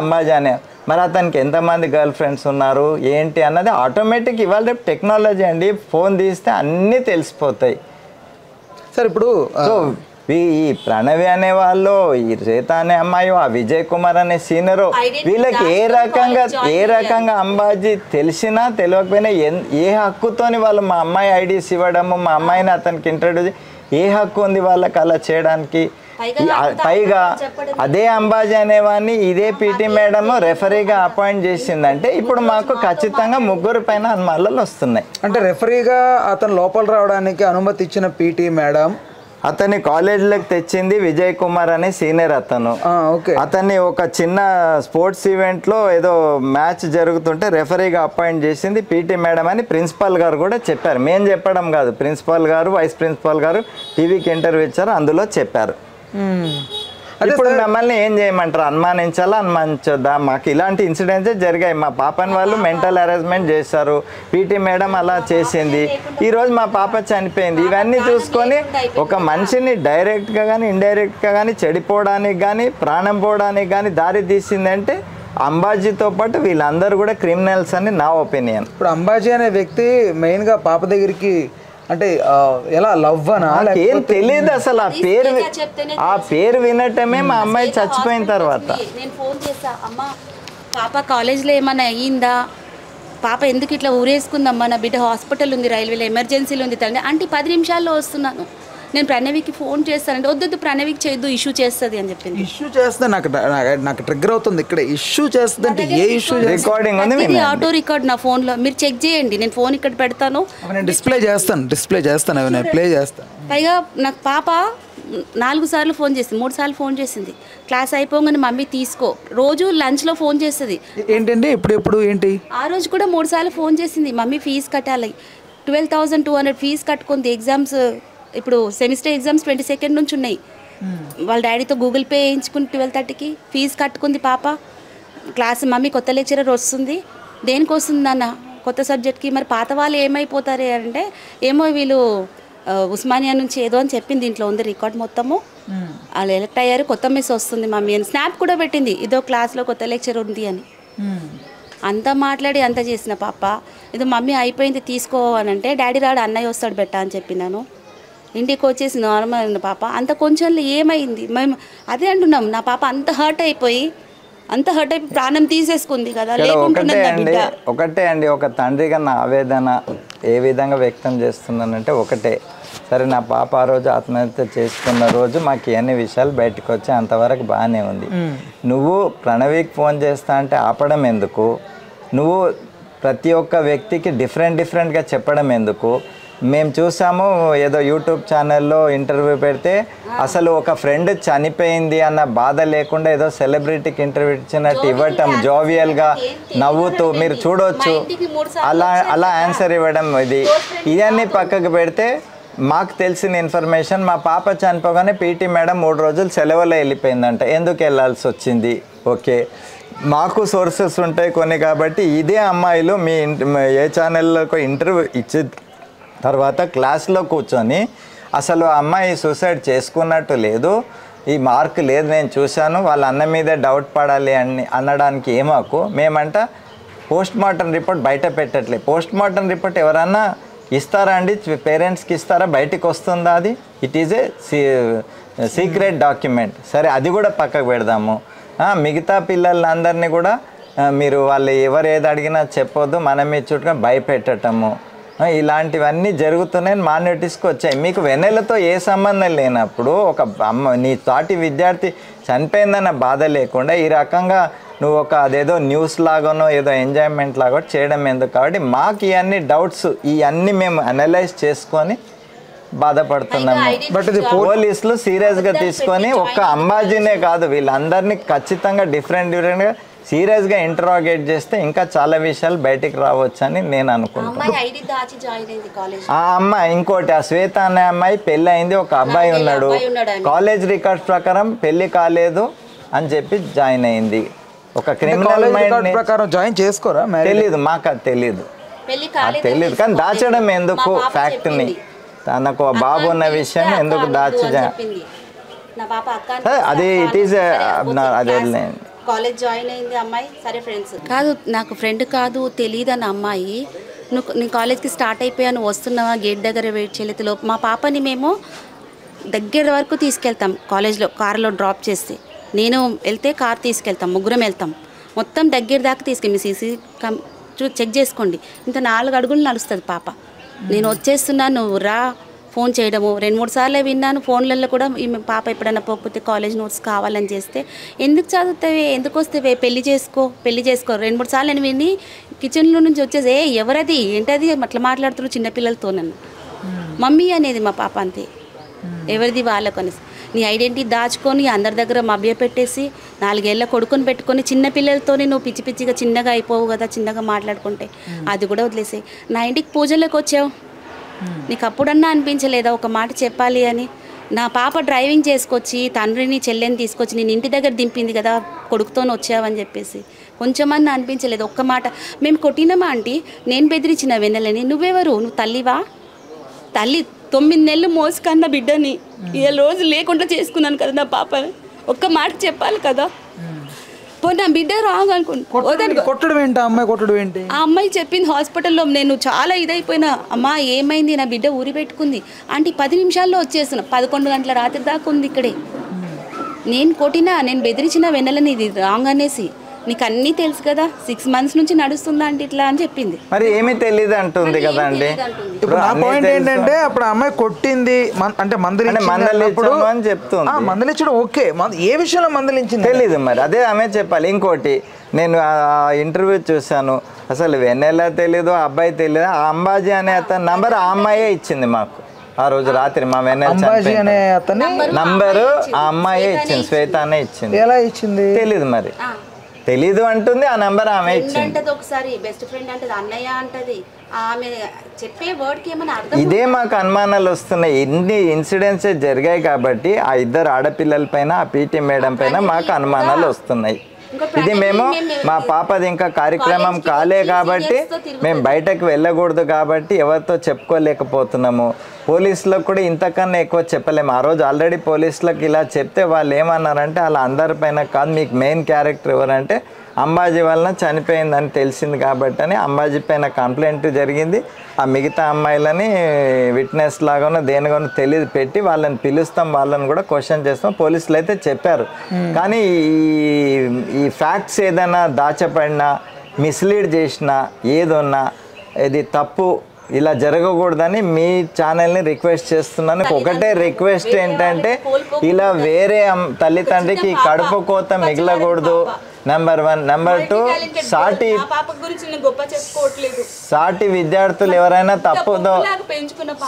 అంబాజీ అనే. మరి అతనికి ఎంతమంది గర్ల్ ఫ్రెండ్స్ ఉన్నారు ఏంటి అన్నది ఆటోమేటిక్ ఇవాళ రేపు టెక్నాలజీ అండి, ఫోన్ తీస్తే అన్నీ తెలిసిపోతాయి. సార్ ఇప్పుడు సో ఈ ప్రణవి అనే వాళ్ళు, ఈ శ్వేత అనే అమ్మాయి, ఆ విజయ్ కుమార్ అనే సీనియర్, వీళ్ళకి ఏ రకంగా అంబాజీ తెలిసినా తెలియకపోయినా ఏ హక్కుతోని వాళ్ళు మా అమ్మాయి ఐడీస్ ఇవ్వడము, మా అమ్మాయిని అతనికి ఇంట్రడ్యూస్, ఏ హక్కు ఉంది వాళ్ళకి అలా చేయడానికి? పైగా అదే అంబాజీ అనేవాడిని ఇదే పీటీ మేడం రెఫరీగా అపాయింట్ చేసిందంటే ఇప్పుడు మాకు ఖచ్చితంగా 3 పైన అనుమానాలు వస్తున్నాయి. అంటే రెఫరీగా అతను లోపల రావడానికి అనుమతి ఇచ్చిన పీటీ మేడం అతన్ని కాలేజీలోకి తెచ్చింది విజయ్ కుమార్ అనే సీనియర్ అతను. అతన్ని ఒక చిన్న స్పోర్ట్స్ ఈవెంట్లో ఏదో మ్యాచ్ జరుగుతుంటే రెఫరీగా అపాయింట్ చేసింది పీటీ మేడం అని ప్రిన్సిపాల్ గారు కూడా చెప్పారు. మేము చెప్పడం కాదు, ప్రిన్సిపాల్ గారు, వైస్ ప్రిన్సిపాల్ గారు టీవీకి ఇంటర్వ్యూ ఇచ్చారు, అందులో చెప్పారు. ఇప్పుడు మమ్మల్ని ఏం చేయమంటారు? అనుమానించాలా, అనుమానించొద్దా? మాకు ఇలాంటి ఇన్సిడెంట్సే జరిగాయి. మా పాపని వాళ్ళు మెంటల్ హెరాస్మెంట్ చేశారు, పీటీ మేడం అలా చేసింది, ఈరోజు మా పాప చనిపోయింది. ఇవన్నీ చూసుకొని ఒక మనిషిని డైరెక్ట్గా కానీ ఇండైరెక్ట్గా కానీ చెడిపోవడానికి కానీ ప్రాణం పోవడానికి కానీ దారి తీసిందంటే అంబాజీతో పాటు వీళ్ళందరూ కూడా క్రిమినల్స్ అని నా ఒపీనియన్. ఇప్పుడు అంబాజీ అనే వ్యక్తి మెయిన్గా పాప దగ్గరికి అంటే ఎలా లవ్ అనా ఏం తెలియదు అసలు. ఆ పేరు వినటమే మా అమ్మాయి చచ్చిపోయిన తర్వాత నేను ఫోన్ చేసా, అమ్మ పాప కాలేజ్లో ఏమన్నా అయ్యిందా, పాప ఎందుకు ఇట్లా ఊరేసుకుందమ్మా, నా బిడ్డ హాస్పిటల్ ఉంది, రైల్వేలో ఎమర్జెన్సీలో ఉంది తల్లి అంటే 10 నిమిషాల్లో వస్తున్నాను, నేను ప్రణవికి ఫోన్ చేస్తానంటే వద్దు ప్రణవికి చేయొద్దు, ఇష్యూ చేస్తుంది అని చెప్పింది. ఇష్యూ చేస్తే నాకు ట్రిగ్గర్ అవుతుంది ఇక్కడ. ఇష్యూ చేస్తుంది అంటే ఏ ఇష్యూ? రికార్డింగ్ ఉంది, ఆటో రికార్డ్ నా ఫోన్లో, మీరు చెక్ చేయండి, నేను ఫోన్ ఇక్కడ పెడతాను, నేను డిస్ప్లే చేస్తాను అవి నేను ప్లే చేస్తాను. పైగా నాకు పాప 4 సార్లు ఫోన్ చేసింది, 3 సార్లు ఫోన్ చేసింది, క్లాస్ అయిపోగానే మమ్మీ తీసుకో, రోజు లంచ్లో ఫోన్ చేస్తుంది. ఏంటండి ఇప్పుడు ఏంటి? ఆ రోజు కూడా 3 సార్లు ఫోన్ చేసింది, మమ్మీ ఫీజు కట్టాలి, 12,200 ఫీజు కట్టుకుంది, ఎగ్జామ్స్ ఇప్పుడు సెమిస్టర్ ఎగ్జామ్స్ 22 నుంచి ఉన్నాయి, వాళ్ళ డాడీతో గూగుల్ పే వేయించుకుని 12:30కి ఫీజు కట్టుకుంది పాప. క్లాస్ మమ్మీ కొత్త లెక్చరర్ వస్తుంది, దేనికి వస్తుంది అన్న కొత్త సబ్జెక్ట్కి, మరి పాత వాళ్ళు ఏమైపోతారు అంటే ఏమో వీళ్ళు ఉస్మానియా నుంచి ఏదో అని చెప్పింది, దీంట్లో ఉంది రికార్డ్ మొత్తము, వాళ్ళు ఎలక్ట్ అయ్యారు, కొత్త మిస్ వస్తుంది మమ్మీ అని స్నాప్ కూడా పెట్టింది, ఇదో క్లాస్లో కొత్త లెక్చర్ ఉంది అని. అంతా మాట్లాడి అంత చేసిన పాప ఏదో మమ్మీ అయిపోయింది తీసుకో అని అంటే డాడీ రాడు అన్నయ్య వస్తాడు బెట్ట అని చెప్పినాను. ఇంటికి వచ్చేసి నార్మల్ అయిన పాప అంత కొంచెంలో ఏమైంది, మేము అదే అంటున్నాం, నా పాప అంత హర్ట్ అయిపోయి ప్రాణం తీసేసుకుంది కదా. ఒకటే అండి ఒక తండ్రిగా నా ఆవేదన ఏ విధంగా వ్యక్తం చేస్తున్నానంటే ఒకటే, సరే నా పాప ఆ రోజు ఆత్మహత్య చేసుకున్న రోజు మాకు ఇవన్నీ విషయాలు బయటకు వచ్చి అంతవరకు బాగానే ఉంది. నువ్వు ప్రణవికి ఫోన్ చేస్తా అంటే ఆపడం ఎందుకు? నువ్వు ప్రతి ఒక్క వ్యక్తికి డిఫరెంట్గా చెప్పడం ఎందుకు? మేము చూసాము ఏదో యూట్యూబ్ ఛానల్లో ఇంటర్వ్యూ పెడితే అసలు ఒక ఫ్రెండ్ చనిపోయింది అన్న బాధ లేకుండా ఏదో సెలబ్రిటీకి ఇంటర్వ్యూ ఇచ్చినట్టు ఇవ్వటం, జోవియల్గా నవ్వుతూ మీరు చూడవచ్చు, అలా ఆన్సర్ ఇవ్వడం, ఇవన్నీ పక్కకు పెడితే మాకు తెలిసిన ఇన్ఫర్మేషన్ మా పాప చనిపోగానే పీటీ మేడం 3 రోజులు సెలవులో వెళ్ళిపోయిందంట. ఎందుకు వెళ్ళాల్సి వచ్చింది? ఓకే, మాకు సోర్సెస్ ఉంటాయి కొన్ని కాబట్టి ఇదే అమ్మాయిలు మీ ఏ ఛానల్లోకి ఇంటర్వ్యూ ఇచ్చి తర్వాత క్లాస్లో కూర్చొని అసలు ఆ అమ్మాయి సూసైడ్ చేసుకున్నట్టు లేదు, ఈ మార్క్ లేదు, నేను చూశాను, వాళ్ళ అన్న మీదే డౌట్ పడాలి అని అనడానికి ఏమాకు. మేమంట పోస్ట్ మార్టం రిపోర్ట్ బయట పెట్టట్లేదు. పోస్ట్ మార్టం రిపోర్ట్ ఎవరన్నా ఇస్తారా అండి? పేరెంట్స్కి ఇస్తారా? బయటికి వస్తుందా అది? It is a secret document. సరే అది కూడా పక్కకు పెడదాము. మిగతా పిల్లలందరినీ కూడా మీరు వాళ్ళు ఎవరు ఏది అడిగినా చెప్పొద్దు, మనం మీ చుట్టూ భయపెట్టటము, ఇలాంటివన్నీ జరుగుతున్నాయని మా నోటీస్కి వచ్చాయి. మీకు వెన్నెలతో ఏ సంబంధం లేనప్పుడు ఒక నీ తోటి విద్యార్థి చనిపోయిందన్న బాధ లేకుండా ఈ రకంగా నువ్వు ఒక అదేదో న్యూస్ లాగానో ఏదో ఎంజాయ్మెంట్ లాగా చేయడం ఎందుకు? కాబట్టి మాకు ఇవన్నీ డౌట్స్ ఇవన్నీ మేము అనలైజ్ చేసుకొని బాధపడుతున్నాము. బట్ ఇది పోలీసులు సీరియస్గా తీసుకొని ఒక్క అంబాజీనే కాదు వీళ్ళందరినీ ఖచ్చితంగా డిఫరెంట్గా సీరియస్గా ఇంటరాగేట్ చేస్తే ఇంకా చాలా విషయాలు బయటికి రావచ్చు అని నేను అనుకుంటున్నాను. ఆ అమ్మాయి ఇంకోటి ఆ శ్వేత అనే అమ్మాయి పెళ్ళి అయింది, ఒక అబ్బాయి ఉన్నాడు, కాలేజ్ రికార్డ్స్ ప్రకారం పెళ్లి కాలేదు అని చెప్పి జాయిన్ అయింది. ఒక క్రిమినల్ మైండ్ ప్రకారం జాయిన్ చేసుకోరా? తెలీదు, మాకు అది తెలీదు కానీ దాచడం ఎందుకు ఫ్యాక్ట్ని, తనకు బాబు ఉన్న విషయం ఎందుకు అది ఇట్ ఈస్ అదే కాలేజ్ జాయిన్ అయింది అమ్మాయి. సరే ఫ్రెండ్స్ కాదు, నాకు ఫ్రెండ్ కాదు, తెలియదు అన్న అమ్మాయి. నేను కాలేజ్కి స్టార్ట్ అయిపోయాను, వస్తున్నావా గేట్ దగ్గర వెయిట్ చేయలేదు. మా పాపని మేము దగ్గర వరకు తీసుకెళ్తాం, కాలేజ్లో కార్లో డ్రాప్ చేస్తే. నేను వెళ్తే కార్ తీసుకెళ్తాం, ముగ్గురం వెళ్తాం, మొత్తం దగ్గర దాకా తీసుకెళ్ళి సీసీ చెక్ చేసుకోండి. ఇంత 4 అడుగులు నడుస్తుంది పాప. నేను వచ్చేస్తున్నాను, నువ్వు రా, ఫోన్ చేయడము 2-3 సార్లు విన్నాను. ఫోన్లలో కూడా ఈమె పాప ఎప్పుడైనా పోకపోతే కాలేజ్ నోట్స్ కావాలని చేస్తే, ఎందుకు చదువుతావే, ఎందుకు వస్తావే, పెళ్లి చేసుకో 2-3 సార్లు నేను విని కిచెన్లో నుంచి వచ్చేసి ఎవరది ఏంటది అట్లా మాట్లాడుతున్నారు చిన్నపిల్లలతో. నన్ను మమ్మీ అనేది మా పాప అంతే, ఎవరిది వాళ్ళకు అనేసి నీ ఐడెంటిటీ దాచుకొని అందరి దగ్గర మభ్య పెట్టేసి 4 ఏళ్ళ కొడుకుని పెట్టుకొని చిన్నపిల్లలతో నువ్వు పిచ్చి పిచ్చిగా చిన్నగా అయిపోవు కదా, చిన్నగా మాట్లాడుకుంటే. అది కూడా వదిలేసాయి. నా ఇంటికి పూజలకు వచ్చావు, నీకు అప్పుడన్నా అనిపించలేదా ఒక మాట చెప్పాలి అని? నా పాప డ్రైవింగ్ చేసుకొచ్చి తండ్రిని చెల్లెని తీసుకొచ్చి నేను ఇంటి దగ్గర దింపింది కదా, కొడుకుతోనే వచ్చావని చెప్పేసి కొంచెమన్నా అనిపించలేదు ఒక్క మాట? మేము కొట్టినామా ఆంటీ, నేను బెదిరించిన వెన్నెలని, నువ్వెవరు, నువ్వు తల్లివా? తల్లి 9 నెలలు మోసుకన్న బిడ్డని ఈ రోజు లేకుండా చేసుకున్నాను కదా నా పాపని, ఒక్క మాట చెప్పాలి కదా. నా బిడ్డ రాంగ్ కొట్టడం ఏంటి? అమ్మాయి కొట్టడం ఏంటి? ఆ అమ్మాయి చెప్పింది హాస్పిటల్లో, నేను చాలా ఇదైపోయినా, అమ్మా ఏమైంది, నా బిడ్డ ఊరి పెట్టుకుంది అంటే 10 నిమిషాల్లో వచ్చేస్తున్నా, 11 గంటల రాత్రి దాకా ఉంది ఇక్కడే. నేను కొట్టినా, నేను బెదిరించిన వెన్నెలని ఇది రాంగ్ అనేసి, నీకు అన్నీ తెలుసు కదా, 6 months నుంచి నడుస్తుందా అంటే ఇట్లా అని చెప్పింది. మరి ఏమీ తెలియదు అంటుంది కదా అండి. ఇప్పుడు నా పాయింట్ ఏంటంటే అప్పుడు అమ్మాయి కొట్టింది అంటే మందలించడం అని చెప్తుంది. మందలించడం ఓకే, ఏ విషయంలో మందలించింది తెలీదు, మరి అదే ఆమె చెప్పాలి. ఇంకోటి నేను ఆ ఇంటర్వ్యూ చూశాను, అసలు వెన్నెల తెలీదు, అబ్బాయి తెలీదు. ఆ అంబాజీ అనే అతని నంబర్ ఆ అమ్మాయే ఇచ్చింది మాకు ఆ రోజు రాత్రి. మా వెన్నెల నంబరు ఆ అమ్మాయే ఇచ్చింది, శ్వేత అనే ఇచ్చింది. ఎలా ఇచ్చింది తెలీదు, మరి తెలీదు అంటుంది. ఆ నెంబర్ ఆమె ఇచ్చింది. ఒకసారి బెస్ట్ ఫ్రెండ్ అంటది, అన్నయ్య అంటది, ఆమె చెప్పే వర్డ్ కి ఏమైనా అర్థం. ఇదే మాకు అనుమానాలు వస్తున్నాయి. ఇన్ని ఇన్సిడెంట్స్ జరిగాయి కాబట్టి ఆ 2 ఆడపిల్లల పైన, ఆ పీటీ మేడం పైన మాకు అనుమానాలు వస్తున్నాయి. ఇది మేము మా పాపది ఇంకా కార్యక్రమం కాలే కాబట్టి మేము బయటకు వెళ్ళకూడదు కాబట్టి ఎవరితో చెప్పుకోలేకపోతున్నాము. పోలీసులకు కూడా ఇంతకన్నా ఎక్కువ చెప్పలేము. ఆ రోజు ఆల్రెడీ పోలీసులకు ఇలా చెప్తే వాళ్ళు ఏమన్నారంటే అలా అందరిపైన కాదు, మీకు మెయిన్ క్యారెక్టర్ ఎవరంటే అంబాజీ వలన చనిపోయిందని తెలిసింది కాబట్టి అని అంబాజీ పైన కంప్లైంట్ జరిగింది. ఆ మిగతా అమ్మాయిలని విట్నెస్ లాగానో దేనిగానో తెలియదు పెట్టి వాళ్ళని పిలుస్తాం, వాళ్ళని కూడా క్వశ్చన్ చేస్తాం పోలీసులు అయితే చెప్పారు. కానీ ఈ ఫ్యాక్ట్స్ ఏదైనా దాచపడినా, మిస్లీడ్ చేసినా, ఏదన్నా ఇది తప్పు, ఇలా జరగకూడదని మీ ఛానల్ని రిక్వెస్ట్ చేస్తున్నాను. ఒకటే రిక్వెస్ట్ ఏంటంటే ఇలా వేరే తల్లిదండ్రికి కడుపు కోత మిగలకూడదు. నెంబర్ 1. నెంబర్ 2, సాటి విద్యార్థులు ఎవరైనా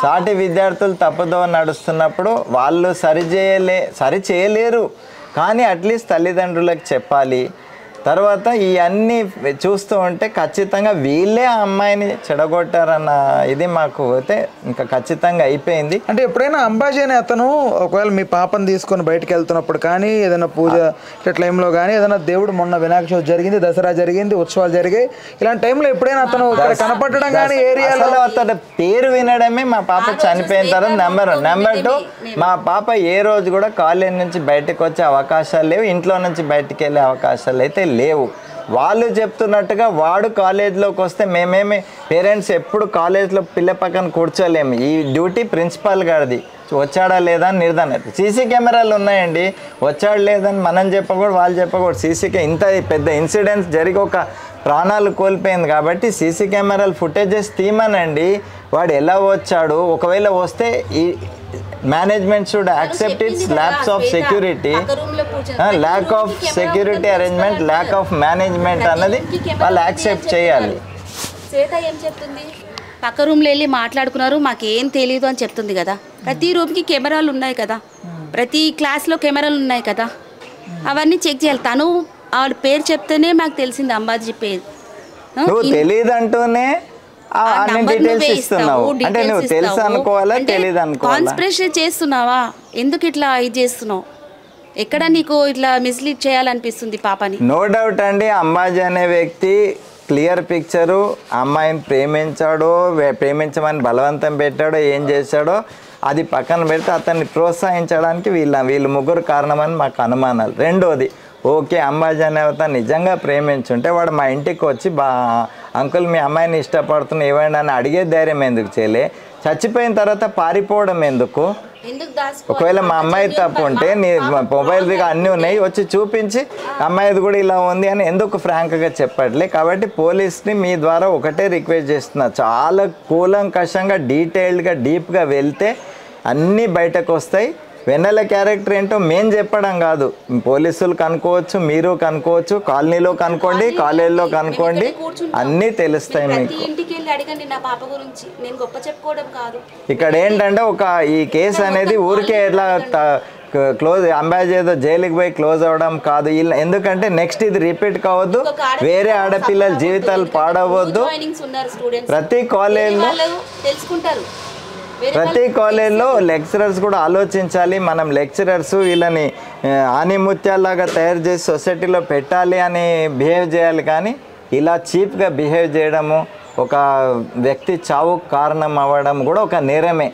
సాటి విద్యార్థులు తప్పుదో నడుస్తున్నప్పుడు వాళ్ళు సరి చేయలేరు, కానీ అట్లీస్ట్ తల్లిదండ్రులకు చెప్పాలి. తర్వాత ఇవన్నీ చూస్తూ ఉంటే ఖచ్చితంగా వీళ్ళే ఆ అమ్మాయిని చెడగొట్టారన్న ఇది మాకు అయితే ఇంకా ఖచ్చితంగా అయిపోయింది. అంటే ఎప్పుడైనా అంబాజీ అనే అతను ఒకవేళ మీ పాపను తీసుకొని బయటకు వెళ్తున్నప్పుడు కానీ, ఏదైనా పూజ టైంలో కానీ, ఏదైనా దేవుడు మొన్న వినాయక చవితి జరిగింది, దసరా జరిగింది, ఉత్సవాలు జరిగాయి, ఇలాంటి టైంలో ఎప్పుడైనా అతను కనపడడం కానీ ఏరియాలో అతని పేరు వినడమే మా పాప చనిపోయిన తర్వాత నెంబర్ 1. నెంబర్ 2, మా పాప ఏ రోజు కూడా కాలేజ్ నుంచి బయటకు వచ్చే అవకాశాలు లేవు, ఇంట్లో నుంచి బయటకు వెళ్ళే అవకాశాలు అయితే లేవు. వాళ్ళు చెప్తున్నట్టుగా వాడు కాలేజ్లోకి వస్తే మేమేమి పేరెంట్స్ ఎప్పుడు కాలేజ్లో పిల్ల పక్కన కూర్చోలేము. ఈ డ్యూటీ ప్రిన్సిపాల్ గారిది. వచ్చాడా లేదా అని నిర్ధారణ. సీసీ కెమెరాలు ఉన్నాయండి, వచ్చాడు లేదని మనం చెప్పకూడదు, వాళ్ళు చెప్పకూడదు. ఇంత పెద్ద ఇన్సిడెంట్స్ జరిగి ఒక ప్రాణాలు కోల్పోయింది కాబట్టి సీసీ కెమెరాలు ఫుటేజెస్ తీయమనండి. వాడు ఎలా వచ్చాడు, ఒకవేళ వస్తే ఈ management should accept it's lakhs of security, lack of security arrangement, lack of management అన్నది వాళ్ళు యాక్సెప్ట్ చేయాలి. పక్క రూమ్లో వెళ్ళి మాట్లాడుకున్నారు, మాకేం తెలియదు అని చెప్తుంది కదా. ప్రతి రూమ్కి కెమెరాలు ఉన్నాయి కదా, ప్రతి క్లాస్లో కెమెరాలు ఉన్నాయి కదా, అవన్నీ చెక్ చేయాలి. తను ఆవిడ పేరు చెప్తేనే మాకు తెలిసింది అంబాజీ పేరు. నువ్వు తెలియదు అంటూనే అన్ని డీటెయిల్స్ ఇస్తున్నావు అంటే నువ్వు తెలుసు అనుకోవాలా తెలియదు అనుకోవాలా? కాన్స్పిరసీ చేస్తున్నావా? ఎందుకు ఇట్లా ఇది చేస్తున్నావు? ఎక్కడ నీకు ఇట్లా మిస్లీడ్ చేయాలనిపిస్తుంది పాపని? నో డౌట్ అండి, అంబాజీ అనే వ్యక్తి క్లియర్ పిక్చరు అమ్మాయిని ప్రేమించమని బలవంతం పెట్టాడో ఏం చేశాడో అది పక్కన పెడితే అతన్ని ప్రోత్సహించడానికి వీళ్ళు ముగ్గురు కారణమని మాకు అనుమానాలు. రెండోది, ఓకే అంబాజీ అనే అతను నిజంగా ప్రేమించుంటే వాడు మా ఇంటికి వచ్చి అంకుల్ మీ అమ్మాయిని ఇష్టపడుతున్నా ఇవ్వండి అని అడిగే ధైర్యం ఎందుకు చేయలే? చచ్చిపోయిన తర్వాత పారిపోవడం ఎందుకు? ఒకవేళ మా అమ్మాయి తప్పు ఉంటే నీ మొబైల్ దగ్గర అన్నీ ఉన్నాయి వచ్చి చూపించి అమ్మాయిది కూడా ఇలా ఉంది అని ఎందుకు ఫ్రాంక్గా చెప్పట్లే? కాబట్టి పోలీస్ని మీ ద్వారా ఒకటే రిక్వెస్ట్ చేస్తున్నా, చాలా కూలంకషంగా డీటెయిల్డ్గా డీప్గా వెళ్తే అన్నీ బయటకు వస్తాయి. వెన్నెల క్యారెక్టర్ ఏంటో మేం చెప్పడం కాదు, పోలీసులు కనుక్కోవచ్చు, మీరు కనుక్కోవచ్చు, కాలనీలో కనుక్కోండి, కాలేజీలో కనుక్కోండి, అన్నీ తెలుస్తాయి మీకు. ఇక్కడ ఏంటంటే ఈ కేసు అనేది ఊరికే ఎట్లా క్లోజ్ అంబాజీ ఏదో జైలుకి పోయి క్లోజ్ అవ్వడం కాదు. ఎందుకంటే నెక్స్ట్ ఇది రిపీట్ కావద్దు, వేరే ఆడపిల్లల జీవితాలు పాడవద్దు. ప్రతి కాలేజ్లో లెక్చరర్స్ కూడా ఆలోచించాలి. మనం లెక్చరర్స్ వీళ్ళని ఆనిముత్యాల్లాగా తయారు చేసి సొసైటీలో పెట్టాలి అని బిహేవ్ చేయాలి, కానీ ఇలా చీప్గా బిహేవ్ చేయడము, ఒక వ్యక్తి చావుకు కారణం అవ్వడం కూడా ఒక నేరమే.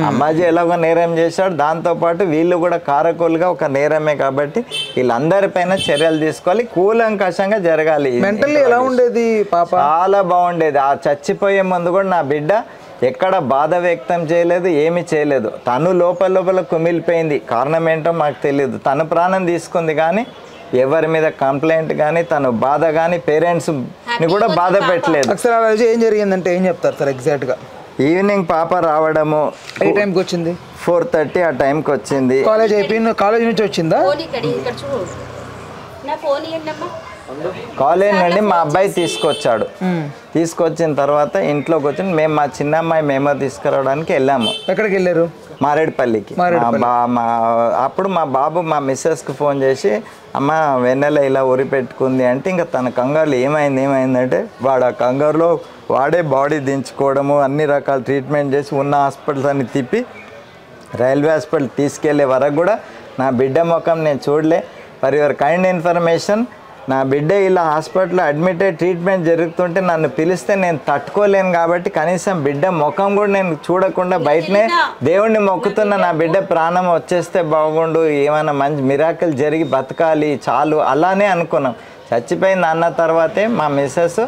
అంబాజీ ఎలాగో నేరం చేశాడు, దాంతోపాటు వీళ్ళు కూడా కారకులుగా ఒక నేరమే. కాబట్టి వీళ్ళందరిపైన చర్యలు తీసుకోవాలి, కూలంకషంగా జరగాలి. మెంటల్లీ ఎలా ఉండేది పాప? చాలా బాగుండేది. ఆ చచ్చిపోయే ముందు కూడా నా బిడ్డ ఎక్కడ బాధ వ్యక్తం చేయలేదు, ఏమీ చేయలేదు. తను లోపల కుమిలిపోయింది, కారణం ఏంటో మాకు తెలియదు. తను ప్రాణం తీసుకుంది కానీ ఎవరి మీద కంప్లైంట్ కానీ తను బాధ కానీ పేరెంట్స్ని కూడా బాధ పెట్టలేదు. అసలు ఆ రోజు ఏం జరిగిందంటే ఏం చెప్తారు సార్ ఎగ్జాక్ట్గా? ఈవినింగ్ పాప రావడము. ఏ టైంకి వచ్చింది? 4:30 ఆ టైంకి వచ్చింది. కాలేజ్ అయిపోయింది, కాలేజ్ నుంచి వచ్చిందా? కాలేజ్ నుండి మా అబ్బాయి తీసుకొచ్చాడు. తీసుకొచ్చిన తర్వాత ఇంట్లోకి వచ్చి మేము మా చిన్న అమ్మాయి మేమో తీసుకురావడానికి వెళ్ళాము. ఎక్కడికి వెళ్ళారు? మారేడుపల్లికి. అప్పుడు మా బాబు మా మిస్సెస్కి ఫోన్ చేసి అమ్మ వెన్నెల ఇలా ఉరి పెట్టుకుంది అంటే ఇంకా తన కంగారులో ఏమైందంటే వాడు ఆ కంగారులో వాడే బాడీ దించుకోవడము, అన్ని రకాల ట్రీట్మెంట్ చేసి ఉన్న హాస్పిటల్స్ అన్ని తిప్పి రైల్వే హాస్పిటల్ తీసుకెళ్లే వరకు కూడా నా బిడ్డ ముఖం నేను చూడలే. ఫర్ యువర్ కైండ్ ఇన్ఫర్మేషన్, నా బిడ్డ ఇలా హాస్పిటల్లో అడ్మిట్ అయ్యి ట్రీట్మెంట్ జరుగుతుంటే నన్ను పిలిస్తే నేను తట్టుకోలేను. కాబట్టి కనీసం బిడ్డ ముఖం కూడా నేను చూడకుండా బయటనే దేవుణ్ణి మొక్కుతున్న నా బిడ్డ ప్రాణం వచ్చేస్తే బాగుండు, ఏమైనా మంచి మిరాకిల్ జరిగి బతకాలి చాలు అలానే అనుకున్నాం. చచ్చిపోయింది అన్న తర్వాతే మా మిస్సెస్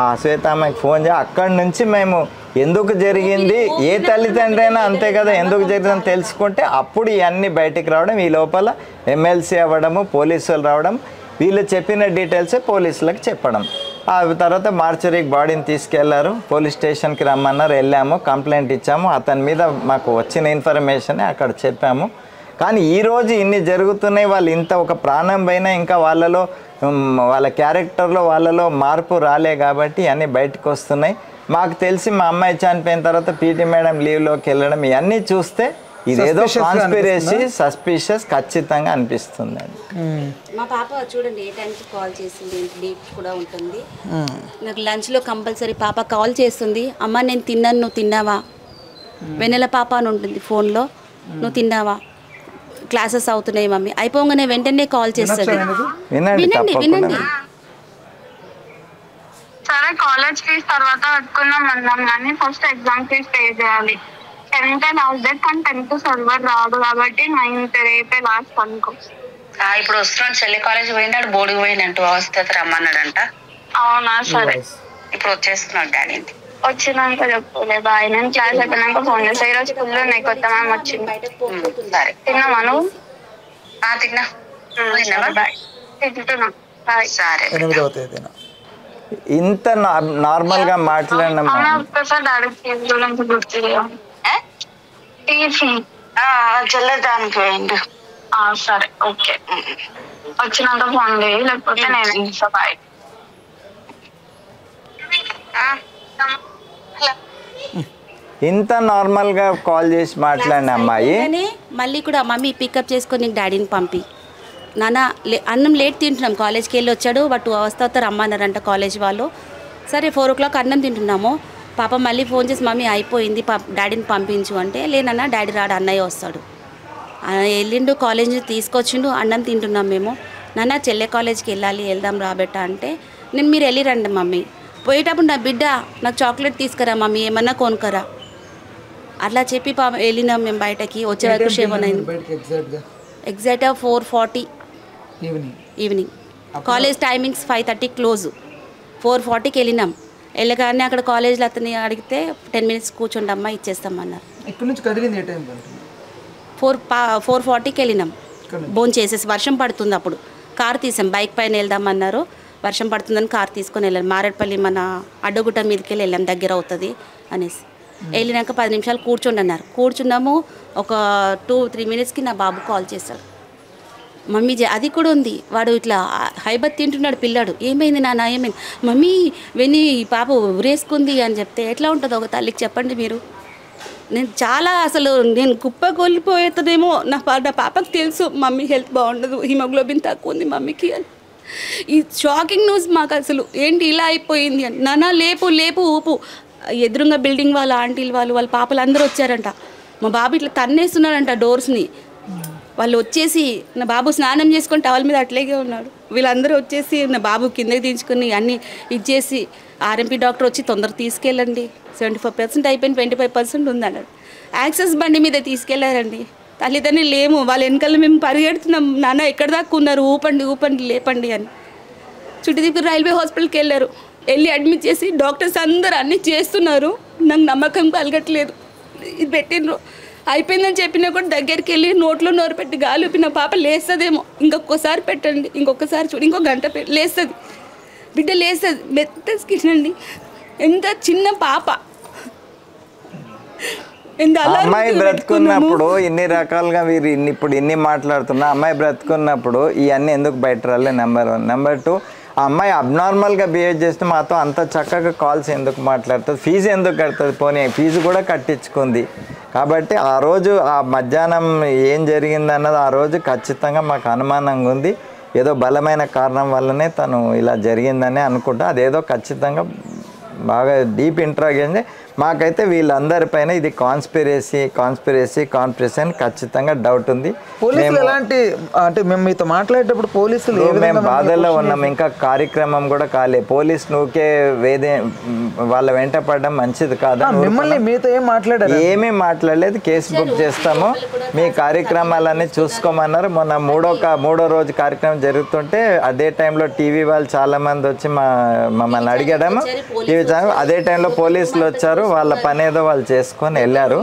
ఆ శ్వేతామ్మకి ఫోన్ చేసి అక్కడి నుంచి మేము ఎందుకు జరిగింది, ఏ తల్లిదండ్రి అయినా అంతే కదా, ఎందుకు జరిగిందని తెలుసుకుంటే అప్పుడు ఇవన్నీ బయటికి రావడం, ఈ లోపల ఎమ్మెల్సీ అవ్వడము, పోలీసులు రావడం, వీళ్ళు చెప్పిన డీటెయిల్సే పోలీసులకు చెప్పడం. ఆ తర్వాత మార్చరీకి బాడీని తీసుకెళ్లారు, పోలీస్ స్టేషన్కి రమ్మన్నారు, వెళ్ళాము, కంప్లైంట్ ఇచ్చాము. అతని మీద మాకు వచ్చిన ఇన్ఫర్మేషన్ అక్కడ చెప్పాము. కానీ ఈరోజు ఇన్ని జరుగుతున్నాయి, వాళ్ళు ఇంత ఒక ప్రాణం పైన ఇంకా వాళ్ళ క్యారెక్టర్లో వాళ్ళలో మార్పు రాలే కాబట్టి అన్నీ బయటకు వస్తున్నాయి. మాకు తెలిసి మా అమ్మాయి చనిపోయిన తర్వాత పీటీ మేడం లీవ్లోకి వెళ్ళడం ఇవన్నీ చూస్తే ఇదేదో కాన్స్పిరసీ సస్పిషియస్ ఖచ్చితంగా అనిపిస్తుంది. మా పాప చూడండి ఏ టైంకి కాల్ చేసింది, డేట్ కూడా ఉంటుంది. నాకు లంచ్లో కంపల్సరీ పాప కాల్ చేస్తుంది, అమ్మ నేను తిన్నాను నువ్వు తిన్నావా, వెన్నెల పాప అని ఉంటుంది ఫోన్లో, నువ్వు తిన్నావా, క్లాసెస్ అవుతున్నాయి మమ్మీ, అయిపోగానే వెంటనే కాల్ చేస్తుంది. వినండి. సరే కాలేజ్ ఫీజ్ తర్వాత కట్టుకున్నాం అన్నాం కానీ ఫస్ట్ ఎగ్జామ్ ఫీజ్ పే చేయాలి. 10th లాస్ట్ డేట్, కానీ 10th సర్వర్ రాదు కాబట్టి 9th రేపే లాస్ట్ అనుకో. ఇప్పుడు వస్తున్నాడు, చెల్లి కాలేజ్ పోయినాడు, బోర్డుకి పోయినట్టు అవస్థ రమ్మన్నాడంట. అవునా? సరే ఇప్పుడు వచ్చేస్తున్నాడు డాడీ. వచ్చినాక చెప్పులే బాయ్. నేను క్లాస్ అయిపోయినాక ఫోన్ చేస్తా. ఈరోజు ఫుల్ ఉన్నాయి, కొత్త మ్యామ్ వచ్చింది. సరే తిన్నావా నువ్వు? తిన్నా. బాయ్. తింటున్నా. బాయ్. సరే. ఇంత నార్మల్గా మాట్లాడిన చెల్లదానికి పోయిండు. సరే ఓకే, వచ్చినాక ఫోన్ చేయి, లేకపోతే నేను ఇస్తా. బాయ్. ఇంత నార్మల్గా కాల్ చేసి మాట్లాడిన అమ్మాయి మళ్ళీ కూడా మమ్మీ పికప్ చేసుకొని నీకు డాడీని పంపి నాన్న అన్నం లేట్ తింటున్నాం, కాలేజ్కి వెళ్ళి వచ్చాడు బట్ 2 hours తర్వాత రమ్మన్నారంట కాలేజ్ వాళ్ళు. సరే 4 o'clock అన్నం తింటున్నాము. పాప మళ్ళీ ఫోన్ చేసి మమ్మీ అయిపోయింది డాడీని పంపించు అంటే, లేనన్నా డాడీ రాడు అన్నయ్య వస్తాడు. వెళ్ళిండు కాలేజ్ నుంచి తీసుకొచ్చిండు, అన్నం తింటున్నాం మేము. నాన్న చెల్లె కాలేజ్కి వెళ్దాం రాబెట్ట అంటే, నేను మీరు వెళ్ళిరండి మమ్మీ, పోయేటప్పుడు నా బిడ్డ నాకు చాక్లెట్ తీసుకురా మమ్మీ ఏమన్నా కొనుక్కరా అట్లా చెప్పి వెళ్ళినాం మేము బయటకి. వచ్చే వరకు 7 అయింది. ఎగ్జాక్ట్గా 4:40 ఈవినింగ్. College timings 5:30 close. 4:40కి వెళ్ళినాం. వెళ్ళగానే అక్కడ కాలేజ్లో అతన్ని అడిగితే 10 minutes కూర్చోండమ్మా ఇచ్చేస్తామన్నారు. ఇక్కడ నుంచి కదిలింది ఏ టైం? 4:40కి వెళ్ళినాం. భోన్ చేసేసి వర్షం పడుతుంది అప్పుడు. కార్ తీసాం, బైక్ పైన వెళ్దామన్నారు. వర్షం పడుతుందని కార్ తీసుకొని వెళ్ళాం. మారేడుపల్లి మన అడ్డగుట్ట మీదకి వెళ్ళాం, దగ్గర అవుతుంది అనేసి. వెళ్ళినాక 10 నిమిషాలు కూర్చోండి అన్నారు. కూర్చున్నాము. ఒక 2-3 minutesకి నా బాబు కాల్ చేశాడు. మమ్మీ అది కూడా ఉంది, వాడు ఇట్లా హైబత్ తింటున్నాడు పిల్లాడు. ఏమైంది నాన్న ఏమైంది? మమ్మీ వెని పాప ఉరేసుకుంది అని చెప్తే ఎట్లా ఉంటుందో ఒక తల్లికి చెప్పండి మీరు. నేను చాలా అసలు నేను కుప్పకొల్లిపోయేదేమో. నా పాపకు తెలుసు మమ్మీ హెల్త్ బాగుండదు, హిమోగ్లోబిన్ తక్కువ ఉంది మమ్మీకి అని. ఈ షాకింగ్ న్యూస్ మాకు అసలు ఏంటి ఇలా అయిపోయింది అని. నాన్న లేపు లేపు ఊపు. ఎదురుగా బిల్డింగ్ వాళ్ళ ఆంటీలు వాళ్ళ పాపలు అందరూ వచ్చారంట. మా బాబు ఇట్లా తన్నేస్తున్నాడంట డోర్స్ని. వాళ్ళు వచ్చేసి నా బాబు స్నానం చేసుకొని టవల్ మీద అట్లాగే ఉన్నాడు. వీళ్ళందరూ వచ్చేసి నా బాబు కిందకి దించుకొని అన్నీ ఇచ్చేసి ఆర్ఎంపీ డాక్టర్ వచ్చి తొందర తీసుకెళ్ళండి, 75% అయిపోయింది, 25% ఉందన్నాడు. యాక్సెస్ బండి మీద తీసుకెళ్లారండి. తల్లిదండ్రులు లేము, వాళ్ళ వెనకాల మేము పరిగెడుతున్నాం. నాన్న ఎక్కడ దాకా ఉన్నారు, ఊపండి లేపండి అని. చుట్టుదిప్పు రైల్వే హాస్పిటల్కి వెళ్ళారు. వెళ్ళి అడ్మిట్ చేసి డాక్టర్స్ అందరూ అన్నీ చేస్తున్నారు. నాకు నమ్మకం కలగట్లేదు. ఇది పెట్టినరు అయిపోయిందని చెప్పినా కూడా దగ్గరికి వెళ్ళి నోట్లో నోరు పెట్టి గాలి ఊపిన పాప లేస్తుందేమో, ఇంకొకసారి పెట్టండి, ఇంకొకసారి చూడు, ఇంకో గంట లేస్తుంది బిడ్డ, లేస్తుంది. మెత్త స్కిన్ అండి, ఎంత చిన్న పాప. అమ్మాయి బ్రతుకున్నప్పుడు ఇన్ని రకాలుగా వీరు ఇప్పుడు ఇన్ని మాట్లాడుతున్నా. అమ్మాయి బ్రతుకున్నప్పుడు ఇవన్నీ ఎందుకు బయట రాలే? నెంబర్ 1. నెంబర్ 2, ఆ అమ్మాయి అబ్నార్మల్గా బిహేవ్ చేస్తే మాతో అంత చక్కగా కాల్స్ ఎందుకు మాట్లాడుతుంది? ఫీజు ఎందుకు కడుతుంది? పోనీ ఫీజు కూడా కట్టించుకుంది. కాబట్టి ఆ రోజు ఆ మధ్యాహ్నం ఏం జరిగిందన్నది ఆ రోజు ఖచ్చితంగా మాకు అనుమానంగా ఉంది. ఏదో బలమైన కారణం వల్లనే తను ఇలా జరిగిందని అనుకుంటా. అదేదో ఖచ్చితంగా బాగా డీప్ ఇంట్రాగేషన్. మాకైతే వీళ్ళందరిపైన ఇది కాన్స్పిరసీ అని ఖచ్చితంగా డౌట్ ఉంది. పోలీసులు ఎలాంటి అంటే మేము మీతో మాట్లాడేటప్పుడు పోలీసులు మేము బాధల్లో ఉన్నాం. ఇంకా కార్యక్రమం కూడా కాలే. పోలీసు నువ్వుకే వాళ్ళ వెంట పడడం మంచిది కాదా? మిమ్మల్ని మీతో ఏం మాట్లాడారు? ఏమీ మాట్లాడలేదు. కేసు బుక్ చేస్తాము, మీ కార్యక్రమాలన్నీ చూసుకోమన్నారు. మొన్న మూడో రోజు కార్యక్రమం జరుగుతుంటే అదే టైంలో టీవీ వాళ్ళు చాలా మంది వచ్చి మమ్మల్ని అడిగడము. అదే టైంలో పోలీసులు వచ్చారు. వాళ్ళ పని ఏదో వాళ్ళు చేసుకొని వెళ్ళారు.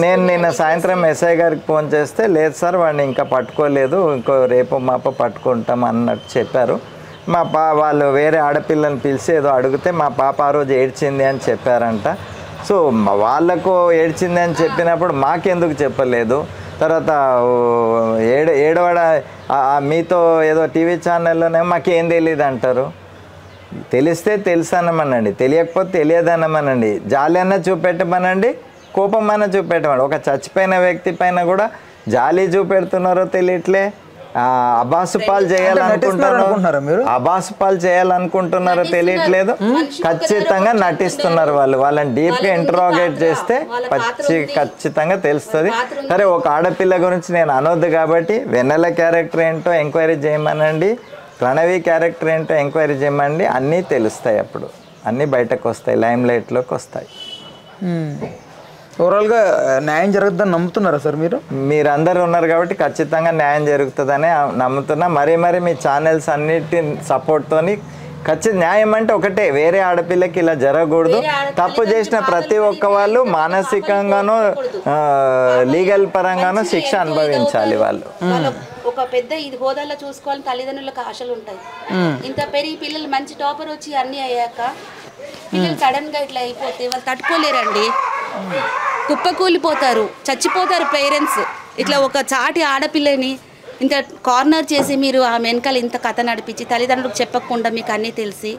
నేను నిన్న సాయంత్రం ఎస్ఐ గారికి ఫోన్ చేస్తే, లేదు సార్ వాడిని ఇంకా పట్టుకోలేదు, ఇంకో రేపు మాప పట్టుకుంటాం అన్నట్టు చెప్పారు. వాళ్ళు వేరే ఆడపిల్లని పిలిచి ఏదో అడిగితే మా పాప ఆ రోజు ఏడ్చింది అని చెప్పారంట. సో వాళ్ళకు ఏడ్చింది అని చెప్పినప్పుడు మాకెందుకు చెప్పలేదు? తర్వాత ఏడవడ మీతో ఏదో టీవీ ఛానల్లోనే మాకేం తెలియదు అంటారు. తెలిస్తే తెలుసనమనండి, తెలియకపోతే తెలియదనమనండి. జాలి అన్న చూపెట్టమనండి, కోపం అన్న చూపెట్టమనండి. ఒక చచ్చిపోయిన వ్యక్తి పైన కూడా జాలి చూపెడుతున్నారో తెలియట్లే. అబాసుపాలు చేయాలనుకుంటున్నారో తెలియట్లేదు. ఖచ్చితంగా నటిస్తున్నారు వాళ్ళని డీప్గా ఇంటరాగేట్ చేస్తే ఖచ్చితంగా తెలుస్తుంది. సరే, ఒక ఆడపిల్ల గురించి నేను అనొద్దు కాబట్టి వెన్నెల క్యారెక్టర్ ఏంటో ఎంక్వైరీ చేయమనండి, ప్రణవి క్యారెక్టర్ ఏంటో ఎంక్వైరీ చేయమండి. అన్నీ తెలుస్తాయి, అప్పుడు అన్నీ బయటకు వస్తాయి, లైమ్ లైట్లోకి వస్తాయి. ఓవరాల్గా న్యాయం జరుగుతుందని నమ్ముతున్నారా సార్ మీరు? మీరందరూ ఉన్నారు కాబట్టి ఖచ్చితంగా న్యాయం జరుగుతుందని నమ్ముతున్నా. మరీ మీ ఛానల్స్ అన్నిటి సపోర్ట్తోని ఖచ్చితంగా న్యాయం అంటే ఒకటే, వేరే ఆడపిల్లకి ఇలా జరగకూడదు. తప్పు చేసిన ప్రతి ఒక్క వాళ్ళు మానసికంగానో లీగల్ పరంగానో శిక్ష అనుభవించాలి. వాళ్ళు ఒక పెద్ద ఇది హోదాలో చూసుకోవాలని తల్లిదండ్రులకు ఆశలు ఉంటాయి. ఇంత పెరిగి పిల్లలు మంచి టాపర్ వచ్చి అన్నీ అయ్యాక పిల్లలు సడన్ గా ఇట్లా అయిపోతే వాళ్ళు తట్టుకోలేరండి, కుప్పకూలిపోతారు, చచ్చిపోతారు పేరెంట్స్. ఇట్లా ఒక చాటి ఆడపిల్లని ఇంత కార్నర్ చేసి మీరు ఆమె వెనకాల ఇంత కథ నడిపించి తల్లిదండ్రులకు చెప్పకుండా మీకు అన్నీ తెలిసి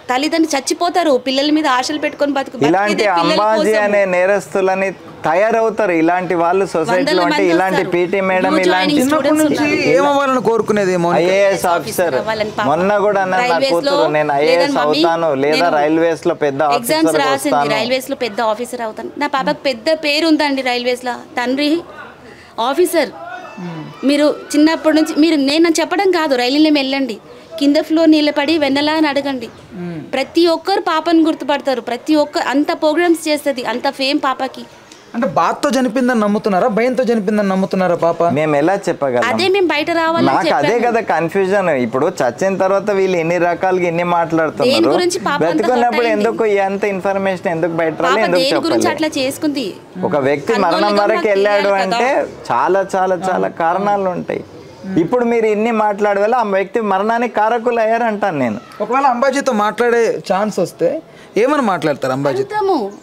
తల్లిదండ్రులు చచ్చిపోతారు, పిల్లల మీద ఆశలు పెట్టుకొని ఇలాంటి అంబాజీ అనే నేరస్తులని తయారవుతారు ఇలాంటి వాళ్ళు సొసైటీలో. అంటే ఇలాంటి పీటీ మేడం ఇలాంటి చిన్నప్పటి నుంచి ఏమవ్వాలని కోరుకునేది ఐఏఎస్ ఆఫీసర్. మొన్న కూడా అన్నారు నా కూతురు నేను ఐఏఎస్ అవుతాను లేదా రైల్వేస్ లో పెద్ద ఎగ్జామ్స్ ఆఫీసర్ రాసింది, అవుతాను. రైల్వేస్ లో పెద్ద ఆఫీసర్ అవుతాను. నా పాపకు పెద్ద పేరు ఉందండి రైల్వేస్ లో, తండ్రి ఆఫీసర్. మీరు చిన్నప్పటి నుంచి మీరు నేను చెప్పడం కాదు, రైలులో వెళ్ళండి, కింద ఫ్లోర్ నిలబడి వెన్నెలా అని అడగండి. ప్రతి ఒక్కరు పాపను గుర్తుపడతారు, ప్రతి ఒక్కరు. అంత ప్రోగ్రామ్స్ చేస్తుంది, అంత ఫేమ్ పాపకి. అంటే బాధతో చనిపోయిందని నమ్ముతున్నారా, భయంతో చనిపోయిందని నమ్ముతున్నారా పాప? మేము ఎలా చెప్పగలం? అదే మేము బయట రావాలని నాకు అదే కదా కన్ఫ్యూజన్. ఇప్పుడు చచ్చిన తర్వాత వీళ్ళు ఎన్ని రకాలుగా ఎన్ని మాట్లాడుతున్నారు, బ్రతుకున్నప్పుడు ఎందుకు ఎంత ఇన్ఫర్మేషన్ ఎందుకు బయట రాలి, ఎందుకు చెప్పాలి? అట్లా చేసుకుంది. ఒక వ్యక్తి మరణం వరకు వెళ్ళాడు అంటే చాలా చాలా చాలా కారణాలు ఉంటాయి. ఇప్పుడు మీరు ఇన్ని మాట్లాడే వల్ల ఆ వ్యక్తి మరణానికి కారకులు అయ్యారంటాను నేను. ఒకవేళ అంబాజీతో మాట్లాడే ఛాన్స్ వస్తే ఏమని మాట్లాడతారు అంబాజీ?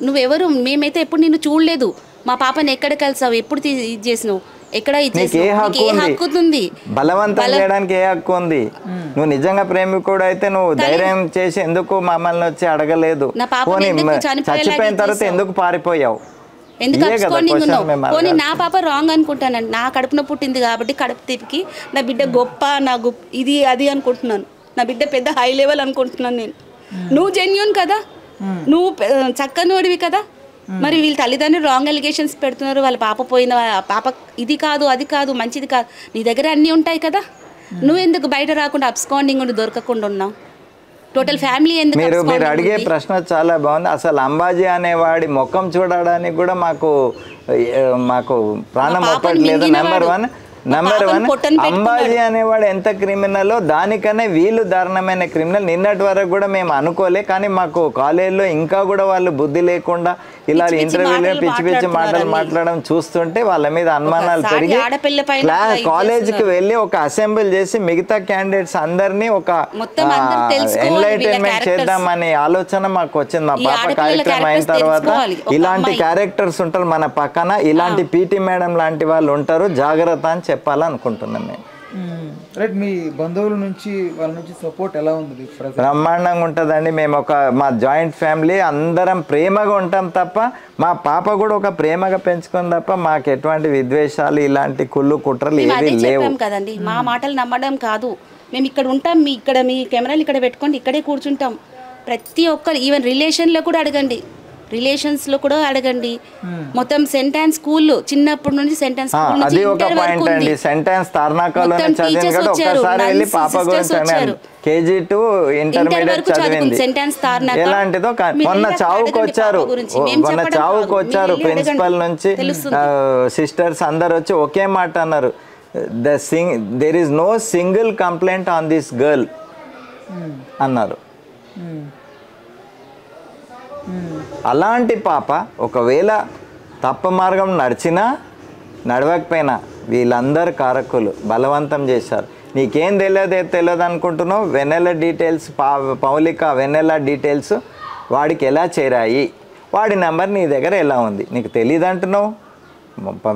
నువ్వెవరు? మేమైతే ఎప్పుడు నిన్ను చూడలేదు, మా పాపని ఎక్కడ కలిసావు, ఎప్పుడు ఇది చేసినావు, ఎక్కడ హక్కుంది? బలవంతం చేయడానికి ఏ హక్కు ఉంది? నువ్వు నిజంగా ప్రేమికుడు అయితే నువ్వు ధైర్యం చేసి ఎందుకు మమ్మల్ని వచ్చి అడగలేదు? చచ్చిపోయిన తర్వాత ఎందుకు పారిపోయావు? ఎందుకు అబ్స్కాండింగ్ ఉన్నావు? పోనీ నా పాప రాంగ్ అనుకుంటానండి, నా కడుపున పుట్టింది కాబట్టి కడుపు తిప్పికి నా బిడ్డ గొప్ప, నా ఇది అది అనుకుంటున్నాను, నా బిడ్డ పెద్ద హై లెవెల్ అనుకుంటున్నాను నేను. నువ్వు జెన్యూన్ కదా, నువ్వు చక్కనోడివి కదా, మరి వీళ్ళ తల్లిదండ్రులు రాంగ్ అలిగేషన్స్ పెడుతున్నారు. వాళ్ళ పాప పోయిన, పాప ఇది కాదు అది కాదు మంచిది కాదు, నీ దగ్గర అన్నీ ఉంటాయి కదా, నువ్వు ఎందుకు బయట రాకుండా అబ్స్కాండింగ్ ఉండి దొరకకుండా ఉన్నావు? టోటల్ ఫ్యామిలీ ఎందుకు? మీరు అడిగే ప్రశ్న చాలా బాగుంది. అసలు అంబాజీ అనేవాడి ముఖం చూడడానికి కూడా మాకు ప్రాణం ఒప్పట్లేదు. నెంబర్ వన్ అంబాజీ అనేవాడు ఎంత క్రిమినల్, దానికనే వీళ్ళు దారుణమైన క్రిమినల్. నిన్నటి వరకు కూడా మేము అనుకోలే, కానీ మాకు కాలేజీలో ఇంకా కూడా వాళ్ళు బుద్ధి లేకుండా ఇలా ఇంటర్వ్యూలో పిచ్చి పిచ్చి మాటలు మాట్లాడడం చూస్తుంటే వాళ్ళ మీద అనుమానాలు పెరిగి కాలేజీకి వెళ్ళి ఒక అసెంబ్లీ చేసి మిగతా క్యాండిడేట్స్ అందరినీ ఒక ఎన్లైటైన్మెంట్ చేద్దామనే ఆలోచన మాకు వచ్చింది. మా పాప కార్యక్రమం అయిన తర్వాత ఇలాంటి క్యారెక్టర్స్ ఉంటారు మన పక్కన, ఇలాంటి పీటీ మేడం లాంటి వాళ్ళు ఉంటారు, జాగ్రత్త అని చెప్పాలనుకుంటున్నాం మేము. రైట్. మీ బంధువుల నుంచి వాళ్ళ నుంచి సపోర్ట్ ఎలా ఉంది? బ్రహ్మాండంగా ఉంటుందండి. మేము మా జాయింట్ ఫ్యామిలీ అందరం ప్రేమగా ఉంటాం తప్ప, మా పాప కూడా ఒక ప్రేమగా పెంచుకుని తప్ప మాకు ఎటువంటి విద్వేషాలు ఇలాంటి కుళ్ళు కుట్రలు ఏవి లేవు కదండి. మా మాటలు నమ్మడం కాదు, మేము ఇక్కడ ఉంటాం, మీ కెమెరాలు ఇక్కడ పెట్టుకోండి, ఇక్కడే కూర్చుంటాం. ప్రతి ఒక్కరు ఈవెన్ రిలేషన్లో కూడా అడగండి, రిలేషన్స్ లో కూడా అడగండి. మొత్తం సెంటెన్స్ స్కూల్ చిన్నప్పటి నుంచి సెంటెన్స్ స్కూల్ నుంచి ఇంటర్ వరకు ఉంది. సెంటెన్స్ తార్నాకలోనే చదివింది కదా, ఒక్కసారి వెళ్ళి పాప గురించి కేజీ టు ఇంటర్మీడియట్ చదివింది. సెంటెన్స్ తార్నాక ఎలాంటిదో మొన్న చావుకు వచ్చారు ప్రిన్సిపల్ నుంచి సిస్టర్స్ అందరు వచ్చి ఒకే మాట అన్నారు, there is no single complaint on this girl అన్నారు. అలాంటి పాప ఒకవేళ తప్పు మార్గం నడిచినా నడవకపోయినా వీళ్ళందరు కారకులు బలవంతం చేశారు. నీకేం తెలియదు అనుకుంటున్నావు? వెన్నెల డీటెయిల్స్, పౌలిక వెన్నెల డీటెయిల్స్ వాడికి ఎలా చేరాయి, వాడి నెంబర్ నీ దగ్గర ఎలా ఉంది, నీకు తెలియదు అంటున్నావు.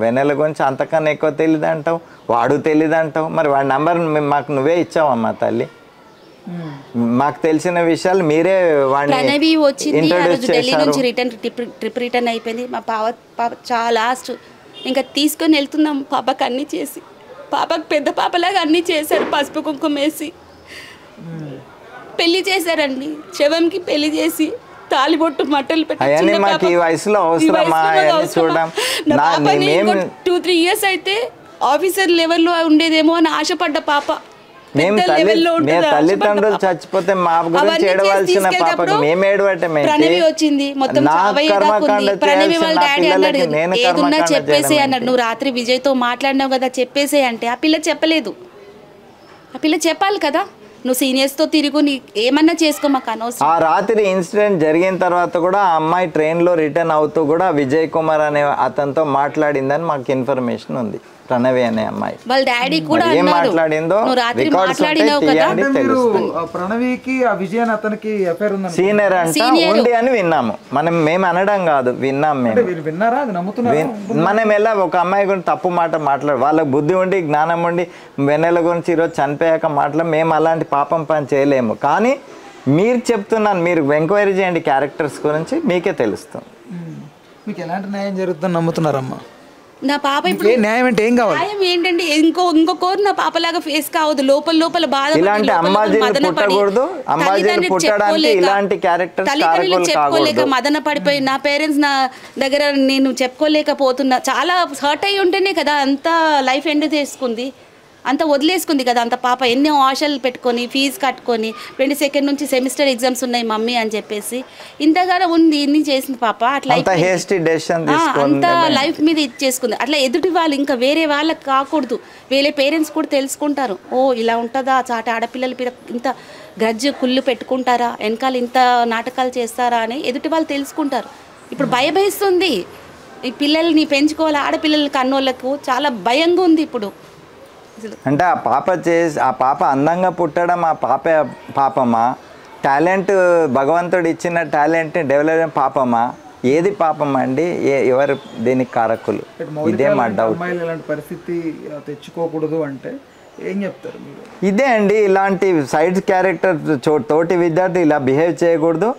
వెన్నెల గురించి అంతకన్నా ఎక్కువ తెలియదు అంటావు, వాడు తెలియదు అంటావు. మరి వాడి నెంబర్ మాకు నువ్వే ఇచ్చావమ్మా తల్లి. మాకు తెలిసిన విషయాలు మీరే ప్రణవి వచ్చింది ఆ రోజు ఢిల్లీ నుంచి ట్రిప్ రిటర్న్ అయిపోయింది. మా పాప చాలా లాస్ట్ ఇంకా తీసుకొని వెళ్తున్నాం. పాపకు అన్నీ చేసి, పాపకు పెద్ద పాపలాగా అన్నీ చేశారు. పసుపు కుంకుమ వేసి పెళ్లి చేశారండి. శవంకి పెళ్లి చేసి తాలిబొట్టు మట్టలు పెట్టి 2-3 years అయితే ఆఫీసర్ లెవెల్లో ఉండేదేమో అని ఆశపడ్డ పాప. తల్లిదండ్రులు చచ్చిపోతే మా గురించి ఏడవలసిన పాపకు మేము ఏడవటమే. ప్రణవి వచ్చింది మొత్తం ప్రణవి వాళ్ళ డాడీ అన్నాడు ఏదున్నా చెప్పేసే అన్నాడు. నువ్వు రాత్రి విజయ్తో మాట్లాడినావు కదా చెప్పేసే అంటే ఆ పిల్ల చెప్పలేదు. ఆ పిల్ల చెప్పాలి కదా, నువ్వు సీనియర్స్తో తిరుగు, నీ ఏమన్నా చేసుకో, మాకు అనవసరం. ఆ రాత్రి ఇన్సిడెంట్ జరిగిన తర్వాత కూడా ఆ అమ్మాయి ట్రైన్లో రిటర్న్ అవుతూ కూడా విజయ్ కుమార్ అనే అతనితో మాట్లాడిందని మాకు ఇన్ఫర్మేషన్ ఉంది. ప్రణవి అనే అమ్మాయి వాళ్ళ డాడీ కూడా ఏం మాట్లాడిందో ప్రణవికి ఆ విజయ్ అతనికి అఫైర్ ఉందని సీనియర్ అంటే ఉంది అని విన్నాము. మేము అనడం కాదు, విన్నాం. మనం ఎలా ఒక అమ్మాయి గురించి తప్పు మాట మాట్లాడు, వాళ్ళకి బుద్ధి ఉండి జ్ఞానం ఉండి వెన్నెల గురించి ఈరోజు చనిపోయాక మేము అలాంటి పాపం పని చేయలేము. కానీ మీరు చెప్తున్నాను, మీరు ఎంక్వైరీ చేయండి క్యారెక్టర్స్ గురించి, మీకే తెలుస్తుంది. మీకు ఎలాంటి న్యాయం జరుగుతుందని నమ్ముతున్నారమ్మా? నా పాప ఇప్పుడు ఏ న్యాయం అంటే ఏం కావాలి? న్యాయం ఏంటంటే ఇంకో కోరు నా పాపలాగా ఫేస్ కావద్దు. లోపల బాధ ఇలాంటి అమ్మాజీలు పుట్టకూడదు. అమ్మాజీలు పుట్టడానికి ఇలాంటి క్యారెక్టర్స్ తల్లిదండ్రులు చెప్పుకోలేక మదన పడిపోయి నా పేరెంట్స్ నా దగ్గర నేను చెప్పుకోలేకపోతున్నా. చాలా హర్ట్ అయ్యి ఉంటేనే కదా అంత లైఫ్ ఎండ్ చేసుకుంది, అంత వదిలేసుకుంది కదా అంత పాప. ఎన్నో ఆశలు పెట్టుకొని ఫీజు కట్టుకొని 22 నుంచి సెమిస్టర్ ఎగ్జామ్స్ ఉన్నాయి మమ్మీ అని చెప్పేసి ఇంతగానో ఉంది ఇన్ని చేసింది పాప. అట్లా అంత లైఫ్ మీద ఇచ్చేసుకుంది. అట్లా ఎదుటి వాళ్ళు ఇంకా వేరే వాళ్ళకి కాకూడదు. వేరే పేరెంట్స్ కూడా తెలుసుకుంటారు, ఓ ఇలా ఉంటుందా చాటి ఆడపిల్లల మీద ఇంత గ్రజ్జు కుళ్ళు పెట్టుకుంటారా, వెనకాల ఇంత నాటకాలు చేస్తారా అని ఎదుటి వాళ్ళు తెలుసుకుంటారు. ఇప్పుడు భయభయిస్తుంది ఈ పిల్లల్ని పెంచుకోవాలి. ఆడపిల్లల కన్నోళ్ళకు చాలా భయంగా ఉంది ఇప్పుడు. అంటే ఆ పాప అందంగా పుట్టడం ఆ పాపమా, టాలెంట్ భగవంతుడు ఇచ్చిన టాలెంట్ని డెవలప్ పాపమా, ఏది పాపమా అండి? ఎవరు దీనికి కారకులు? ఇదే మా డౌట్. ఇలాంటి పరిస్థితి తెచ్చుకోకూడదు అంటే ఏం చెప్తారు మీరు? ఇదే అండి, ఇలాంటి సైడ్ క్యారెక్టర్ తోటి విద్యార్థి ఇలా బిహేవ్ చేయకూడదు.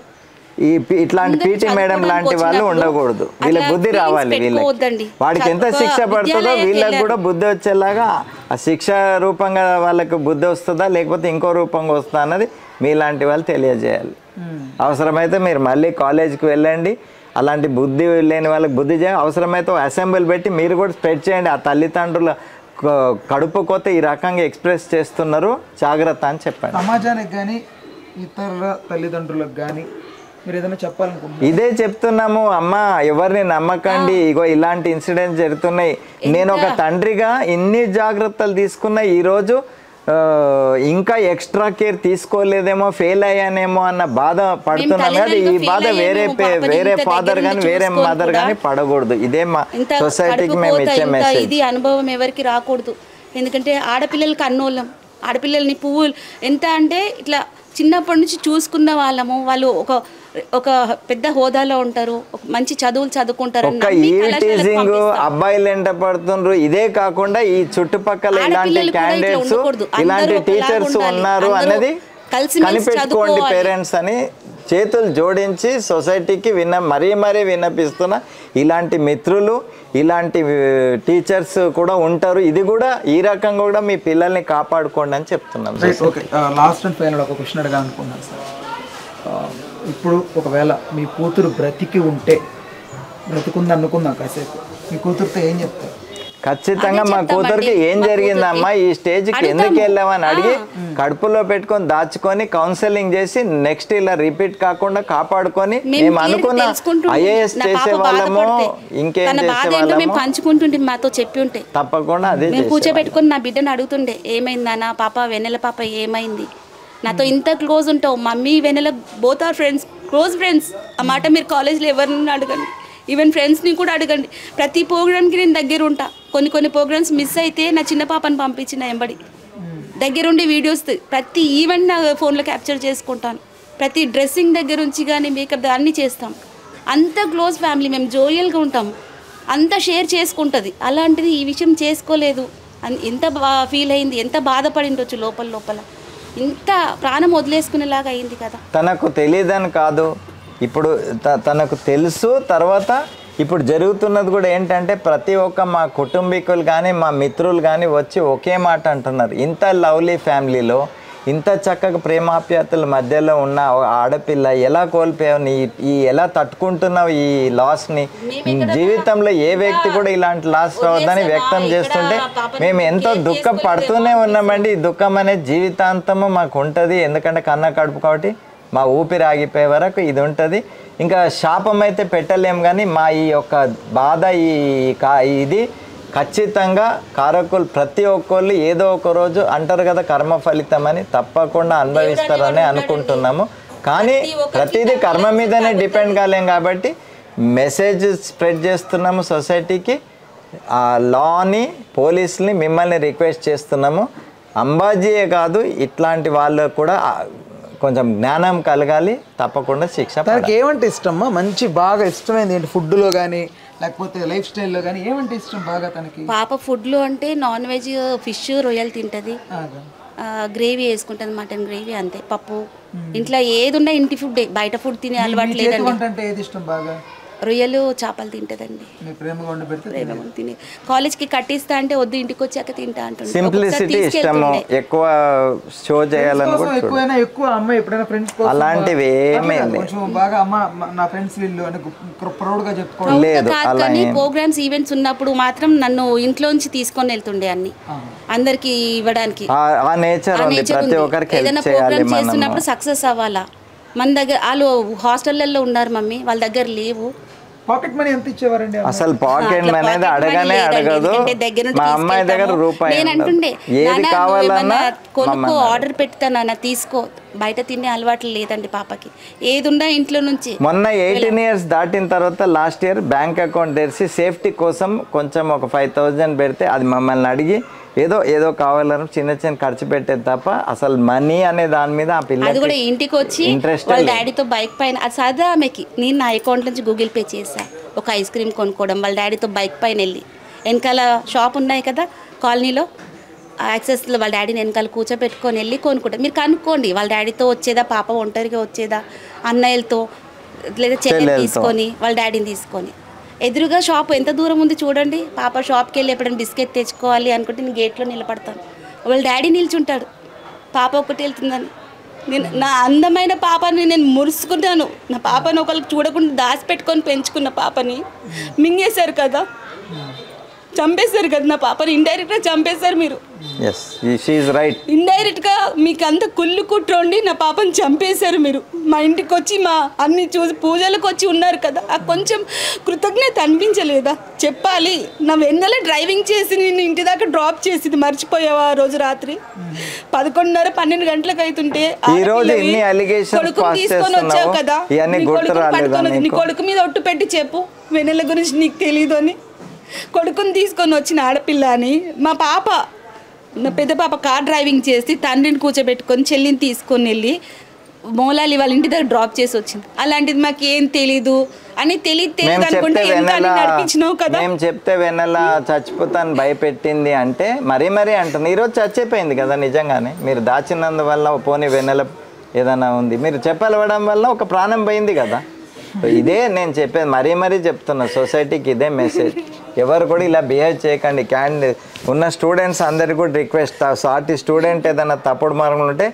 ఇట్లాంటి పీటీ మేడం లాంటి వాళ్ళు ఉండకూడదు. వీళ్ళకి బుద్ధి రావాలి. వీళ్ళకి వాడికి ఎంత శిక్ష పడుతుందో వీళ్ళకి కూడా బుద్ధి వచ్చేలాగా, ఆ శిక్ష రూపంగా వాళ్ళకి బుద్ధి వస్తుందా లేకపోతే ఇంకో రూపంగా వస్తుందా అన్నది మీలాంటి వాళ్ళు తెలియజేయాలి. అవసరమైతే మీరు మళ్ళీ కాలేజీకి వెళ్ళండి, అలాంటి బుద్ధి లేని వాళ్ళకి బుద్ధి చేయాలి. అవసరమైతే అసెంబ్లీ పెట్టి మీరు కూడా స్ప్రెడ్ చేయండి. ఆ తల్లిదండ్రుల కడుపు కోత ఈ రకంగా ఎక్స్ప్రెస్ చేస్తున్నారు, జాగ్రత్త అని చెప్పండి. సమాజానికి కానీ ఇతర తల్లిదండ్రులకు కానీ మీరు ఏదైనా చెప్పాలనుకుంటున్నారు? ఇదే చెప్తున్నాము, అమ్మ ఎవరిని నమ్మకండి, ఇగో ఇలాంటి ఇన్సిడెంట్స్ జరుగుతున్నాయి. నేను ఒక తండ్రిగా ఇన్ని జాగ్రత్తలు తీసుకున్నా, ఈరోజు ఇంకా ఎక్స్ట్రా కేర్ తీసుకోలేదేమో, ఫెయిల్ అయ్యానేమో అన్న బాధ పడుతున్నాను కదా. ఈ బాధ వేరే ఫాదర్ కానీ వేరే మదర్ కానీ పడకూడదు. ఇదే మా సొసైటీకి మేము ఇచ్చే మెసేజ్. ఇది అనుభవం ఎవరికి రాకూడదు. ఎందుకంటే ఆడపిల్లలకి అన్నోళ్ళం, ఆడపిల్లల్ని పువ్వులు ఎంత అంటే ఇట్లా చిన్నప్పటి నుంచి చూసుకున్న వాళ్ళము. వాళ్ళు ఒక పెద్ద హోదాలో ఉంటారు, మంచి చదువులు చదువుకుంటారు. అబ్బాయిలు ఎంట పడుతుండ్రు. ఇదే కాకుండా ఈ చుట్టుపక్కల ఇలాంటి క్యాండిడేట్స్, ఇలాంటి టీచర్స్ ఉన్నారు అన్నది కనిపెట్టుకోండి పేరెంట్స్ అని చేతులు జోడించి సొసైటీకి మరీ విన్నపిస్తున్నా. ఇలాంటి మిత్రులు, ఇలాంటి టీచర్స్ కూడా ఉంటారు. ఇది కూడా ఈ రకంగా కూడా మీ పిల్లల్ని కాపాడుకోండి అని చెప్తున్నాం. ఓకే, లాస్ట్ అండ్ ఫైనల్ ఒక క్వశ్చన్ అడగాలనుకున్నాను సార్. ఇప్పుడు ఒకవేళ మీ కూతురు బ్రతికుంది అనుకుందాం కాసేపు, మీ కూతురుతో ఏం చెప్తారు? ఖచ్చితంగా మా కూతురికి ఏం జరిగిందమ్మా, ఈ స్టేజ్కి ఎందుకు వెళ్ళామని అడిగి కడుపులో పెట్టుకొని దాచుకొని కౌన్సిలింగ్ చేసి నెక్స్ట్ ఇలా రిపీట్ కాకుండా కాపాడుకొని మేము అనుకున్న ఐఏఎస్ చేసే వాళ్ళము ఇంకేం చేసే వాళ్ళము పంచుకుంటుంటే మాతో చెప్పి ఉంటే తప్పకుండా అదే కూర్చోబెట్టుకొని నా బిడ్డను అడుగుతుండే, ఏమైందా నా పాప వెన్నెల పాప ఏమైంది, నాతో ఇంత క్లోజ్ ఉంటావు mummy Vennela both are friends, close friends. ఆ మాట మీరు కాలేజ్లో ఎవరిని అడగండి, ఈవెన్ ఫ్రెండ్స్ని కూడా అడగండి. ప్రతి ప్రోగ్రామ్కి నేను దగ్గర ఉంటా. కొన్ని ప్రోగ్రామ్స్ మిస్ అయితే నా చిన్న పాపని పంపించిన ఎంబడి దగ్గరుండి వీడియోస్ ప్రతి ఈవెంట్ నా ఫోన్లో క్యాప్చర్ చేసుకుంటాను. ప్రతి డ్రెస్సింగ్ దగ్గర నుంచి కానీ మేకప్ అన్నీ చేస్తాం. అంత క్లోజ్ ఫ్యామిలీ, మేము జోయల్గా ఉంటాం, అంత షేర్ చేసుకుంటుంది. అలాంటిది ఈ విషయం చేసుకోలేదు. ఎంత ఫీల్ అయింది, ఎంత బాధపడి ఉండొచ్చు లోపల. ఇంత ప్రాణం వదిలేసుకునేలాగా అయింది కదా. తనకు తెలియదని కాదు, ఇప్పుడు తనకు తెలుసు. తర్వాత ఇప్పుడు జరుగుతున్నది కూడా ఏంటంటే ప్రతి ఒక్క మా కుటుంబీకులు కానీ మా మిత్రులు కానీ వచ్చి ఒకే మాట అంటున్నారు, ఇంత లవ్లీ ఫ్యామిలీలో ఇంత చక్కగా ప్రేమాప్యాతల మధ్యలో ఉన్న ఆడపిల్ల ఎలా కోల్పోయావు, ఎలా తట్టుకుంటున్నావు ఈ లాస్ని, జీవితంలో ఏ వ్యక్తి కూడా ఇలాంటి లాస్ రావద్దని వ్యక్తం చేస్తుంటే మేము ఎంతో దుఃఖపడుతూనే ఉన్నామండి. ఈ దుఃఖం అనేది జీవితాంతము మాకు ఉంటుంది. ఎందుకంటే కన్న కడుపు కాబట్టి మా ఊపిరి ఆగిపోయే వరకు ఇది ఉంటుంది. ఇంకా శాపం అయితే పెట్టలేము, కానీ మా ఈ యొక్క బాధ ఇది ఖచ్చితంగా కారకులు ప్రతి ఒక్కళ్ళు ఏదో ఒక రోజు అంటారు కదా కర్మ ఫలితం అని, తప్పకుండా అనుభవిస్తారని అనుకుంటున్నాము. కానీ ప్రతిదీ కర్మ మీదనే డిపెండ్ కాలేం కాబట్టి మెసేజ్ స్ప్రెడ్ చేస్తున్నాము సొసైటీకి. ఆ లాని, పోలీసుని మిమ్మల్ని రిక్వెస్ట్ చేస్తున్నాము, అంబాజీయే కాదు ఇట్లాంటి వాళ్ళు కూడా కొంచెం జ్ఞానం కలగాలి, తప్పకుండా శిక్ష. తనకి ఏమంటే ఇష్టమ్మా? బాగా ఇష్టమైంది ఏంటి? ఫుడ్లో కానీ లేకపోతే లైఫ్ స్టైల్లో కానీ ఏమంటే ఇష్టం బాగా తనకి? పాప ఫుడ్లో అంటే నాన్ వెజ్, ఫిష్, రొయ్యలు తింటుంది. గ్రేవీ వేసుకుంటుంది, మటన్ గ్రేవీ అంతే. పప్పు ఇంట్లో ఏది ఉన్నా ఇంటి ఫుడ్, బయట ఫుడ్ తినే అలవాటు లేదండి. అంటే ఏది ఇష్టం బాగా? రొయ్యలు చేపలు తింటదండి. తినే కాలేజ్కి కట్టిస్తా అంటే వద్దు ఇంటికి వచ్చాక తింటా అంటుంది. సింప్లిసిటీ ఇష్టము, ఎక్కువ షో చేయాలని ఎక్కువ అమ్మాయి ఎప్పుడైనా ఫ్రెండ్స్ అలాంటివి ఏమీ కొంచెం బాగా అమ్మ నా ఫ్రెండ్స్ వీళ్ళు అంటే ప్రౌడ్ గా చెప్పుకోవడం లేదు. కానీ ప్రోగ్రామ్స్ ఈవెంట్స్ ఉన్నప్పుడు మాత్రం నన్ను ఇంట్లోంచి తీసుకొని వెళ్తుండే అన్ని అందరికి ఇవ్వడానికి. ఆ నేచర్ ఉంది ప్రతి ఒక్కరికి. ఏదైనా ప్రోగ్రామ్ చేస్తున్నప్పుడు సక్సెస్ అవ్వాలా. మన దగ్గర వాళ్ళు హాస్టల్లో ఉన్నారు మమ్మీ, వాళ్ళ దగ్గర లేవు. పాకెట్ మనీ ఎంత ఇచ్చేవారండి? అసలు పాకెట్ మనీ అనేది అడగనే అడగదు. మా అమ్మాయి దగ్గర రూపాయి ఏది కావాలన్నా కొనుక్కో, ఆర్డర్ పెడతానన్నా తీసుకో, బయట తినే అలవాట్లు లేదండి పాపకి. ఏది ఉన్నా ఇంట్లో నుంచి. మొన్న 18 years దాటిన తర్వాత లాస్ట్ ఇయర్ బ్యాంక్ అకౌంట్ తెరిచి సేఫ్టీ కోసం కొంచెం ఒక 5,000 పెడితే అది మమ్మల్ని అడిగి ఏదో కావాలని చిన్న చిన్న ఖర్చు పెట్టేది తప్ప అసలు మనీ అనే దాని మీద ఆ పిల్ల అది కూడా ఇంటికి వచ్చి వాళ్ళ డాడీతో బైక్ పైన, అది సరదా ఆమెకి. నేను నా అకౌంట్ నుంచి గూగుల్ పే చేసా ఒక ఐస్ క్రీమ్ కొనుక్కోవడం, వాళ్ళ డాడీతో బైక్ పైన వెళ్ళి. వెనకాల షాప్ ఉన్నాయి కదా కాలనీలో, యాక్సెస్లో వాళ్ళ డాడీని వెనకాల కూర్చోబెట్టుకొని వెళ్ళి కొనుక్కుంటాం. మీరు కనుక్కోండి వాళ్ళ డాడీతో వచ్చేదా, పాప ఒంటరిగా వచ్చేదా, అన్నయ్యలతో లేదా చెల్లెలు తీసుకొని వాళ్ళ డాడీని తీసుకొని. ఎదురుగా షాప్ ఎంత దూరం ఉంది చూడండి. పాప షాప్కి వెళ్ళి ఎప్పుడైనా బిస్కెట్ తెచ్చుకోవాలి అనుకుంటే నేను గేట్లో నిలబడతాను, వాళ్ళ డాడీ నిల్చుంటాడు పాప ఒకటి వెళ్తుందని. నేను నా అందమైన పాపని నేను మురుసుకుంటాను. నా పాపని ఒకరికి చూడకుండా దాచిపెట్టుకొని పెంచుకున్న పాపని మింగేశారు కదా, చంపేశారు కదా నా పాపని. ఇండైరెక్ట్గా చంపేశారు మీరు. ఇండైరెక్ట్గా మీకు అంత కుళ్ళు కుట్రండి నా పాపని చంపేశారు మీరు. మా ఇంటికి వచ్చి మా అన్ని చూసి పూజలకు వచ్చి ఉన్నారు కదా, ఆ కొంచెం కృతజ్ఞత అనిపించలేదా? చెప్పాలి. నా వెన్నెల డ్రైవింగ్ చేసి నేను ఇంటి దాకా డ్రాప్ చేసింది మర్చిపోయావా? ఆ రోజు రాత్రి 11:30-12 గంటలకు అవుతుంటే కొడుకు తీసుకొని వచ్చావు కదా, నీ కొడుకు మీద ఒట్టు పెట్టి చెప్పు వెన్నెల గురించి నీకు తెలీదు అని. కొడుకుని తీసుకొని వచ్చిన ఆడపిల్ల అని మా పాప, నా పెద్ద పాప కార్ డ్రైవింగ్ చేసి తండ్రిని కూర్చోబెట్టుకొని చెల్లిని తీసుకొని వెళ్ళి మోలాలి వాళ్ళ ఇంటి దగ్గర డ్రాప్ చేసి వచ్చింది. అలాంటిది మాకు ఏం తెలీదు అని తెలియదు అనుకుంటే నడిపించినావు కదా. మేము చెప్తే వెన్నెల చచ్చిపోతాను భయపెట్టింది అంటే మరీ అంటుంది. ఈరోజు చచ్చిపోయింది కదా నిజంగానే. మీరు దాచినందువల్ల పోనీ వెన్నెల ఏదైనా ఉంది, మీరు చెప్పలవడం వల్ల ఒక ప్రాణం పోయింది కదా. ఇదే నేను చెప్పేది, మరీ చెప్తున్నా సొసైటీకి ఇదే మెసేజ్. ఎవరు కూడా ఇలా బిహేవ్ చేయకండి. ఉన్న స్టూడెంట్స్ అందరికీ కూడా రిక్వెస్ట్, సాటి స్టూడెంట్ ఏదైనా తప్పుడు మార్గంలో ఉంటే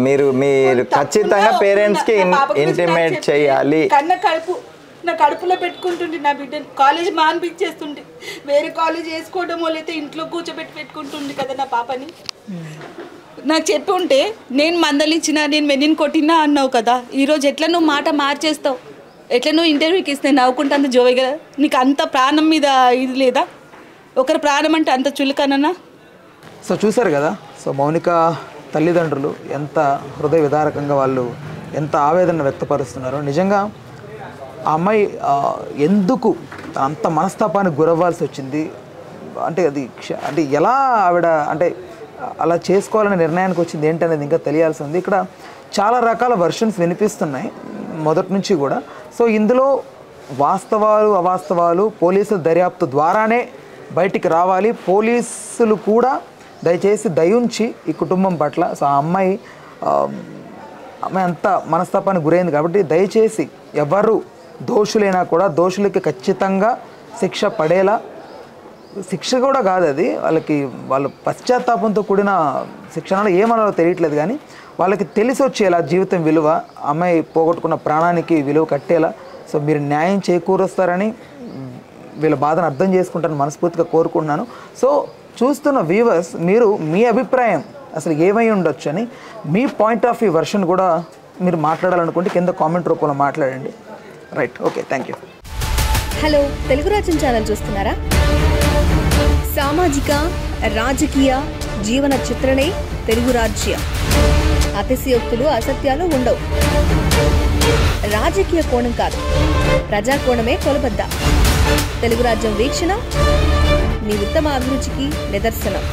మీరు ఖచ్చితంగా పేరెంట్స్కి ఇంటిమేట్ చేయాలి. నా కడుపులో పెట్టుకుంటుండే నా బిడ్డని, కాలేజ్ మానిపించేస్తుండే, వేరే కాలేజ్ వేసుకోవడం వాళ్ళైతే ఇంట్లో కూర్చోబెట్టి పెట్టుకుంటుండే కదా నా పాపని. నాకు చెప్పి ఉంటే నేను మందలించిన, నేను వెన్నిని కొట్టినా అన్నావు కదా. ఈరోజు ఎట్లా నువ్వు మాట మార్చేస్తావు, ఎట్లా నువ్వు ఇంటర్వ్యూకి ఇస్తే నవ్వుకుంటా అంత జోవే కదా. నీకు అంత ప్రాణం మీద ఇది లేదా? ఒకరి ప్రాణం అంటే అంత చులకనన్నా. సో చూసారు కదా, సో మౌనిక తల్లిదండ్రులు ఎంత హృదయ విదారకంగా వాళ్ళు ఎంత ఆవేదన వ్యక్తపరుస్తున్నారో. నిజంగా ఆ అమ్మాయి ఎందుకు అంత మనస్తాపానికి గురవ్వాల్సి వచ్చింది అంటే అది ఎలా ఆవిడ అంటే అలా చేసుకోవాలనే నిర్ణయానికి వచ్చింది ఏంటనేది ఇంకా తెలియాల్సి ఉంది. ఇక్కడ చాలా రకాల వెర్షన్స్ వినిపిస్తున్నాయి మొదటి నుంచి కూడా. సో ఇందులో వాస్తవాలు అవాస్తవాలు పోలీసుల దర్యాప్తు ద్వారానే బయటికి రావాలి. పోలీసులు కూడా దయచేసి దయుంచి ఈ కుటుంబం పట్ల, సో ఆ అమ్మాయి అంత మనస్తాపానికి గురైంది కాబట్టి దయచేసి ఎవరు దోషులైనా కూడా దోషులకి ఖచ్చితంగా శిక్ష పడేలా, శిక్ష కూడా కాదు అది, వాళ్ళ పశ్చాత్తాపంతో కూడిన శిక్షణలో ఏమనాలో తెలియట్లేదు కానీ వాళ్ళకి తెలిసి వచ్చేలా జీవితం విలువ, అమ్మాయి పోగొట్టుకున్న ప్రాణానికి విలువ కట్టేలా సో మీరు న్యాయం చేకూరుస్తారని, వీళ్ళ బాధను అర్థం చేసుకుంటారని మనస్ఫూర్తిగా కోరుకుంటున్నాను. సో చూస్తున్న వ్యూవర్స్, మీరు మీ అభిప్రాయం అసలు ఏమై ఉండొచ్చు అని మీ పాయింట్ ఆఫ్ వ్యూ వర్షన్ కూడా మీరు మాట్లాడాలనుకుంటే కింద కామెంట్ రూపంలో మాట్లాడండి. Right, okay, thank you. Hello, Telugu రాజ్యం ఛానల్ చూస్తున్నారా? సామాజిక రాజకీయ జీవన చిత్రణే తెలుగు రాజ్యం. అతిశయోక్తులు అసత్యాలు ఉండవు. రాజకీయ కోణం కాదు, ప్రజా కోణమే కొలబద్ద. తెలుగు రాజ్యం వీక్షణ మీ ఉత్తమ అభిరుచికి నిదర్శనం.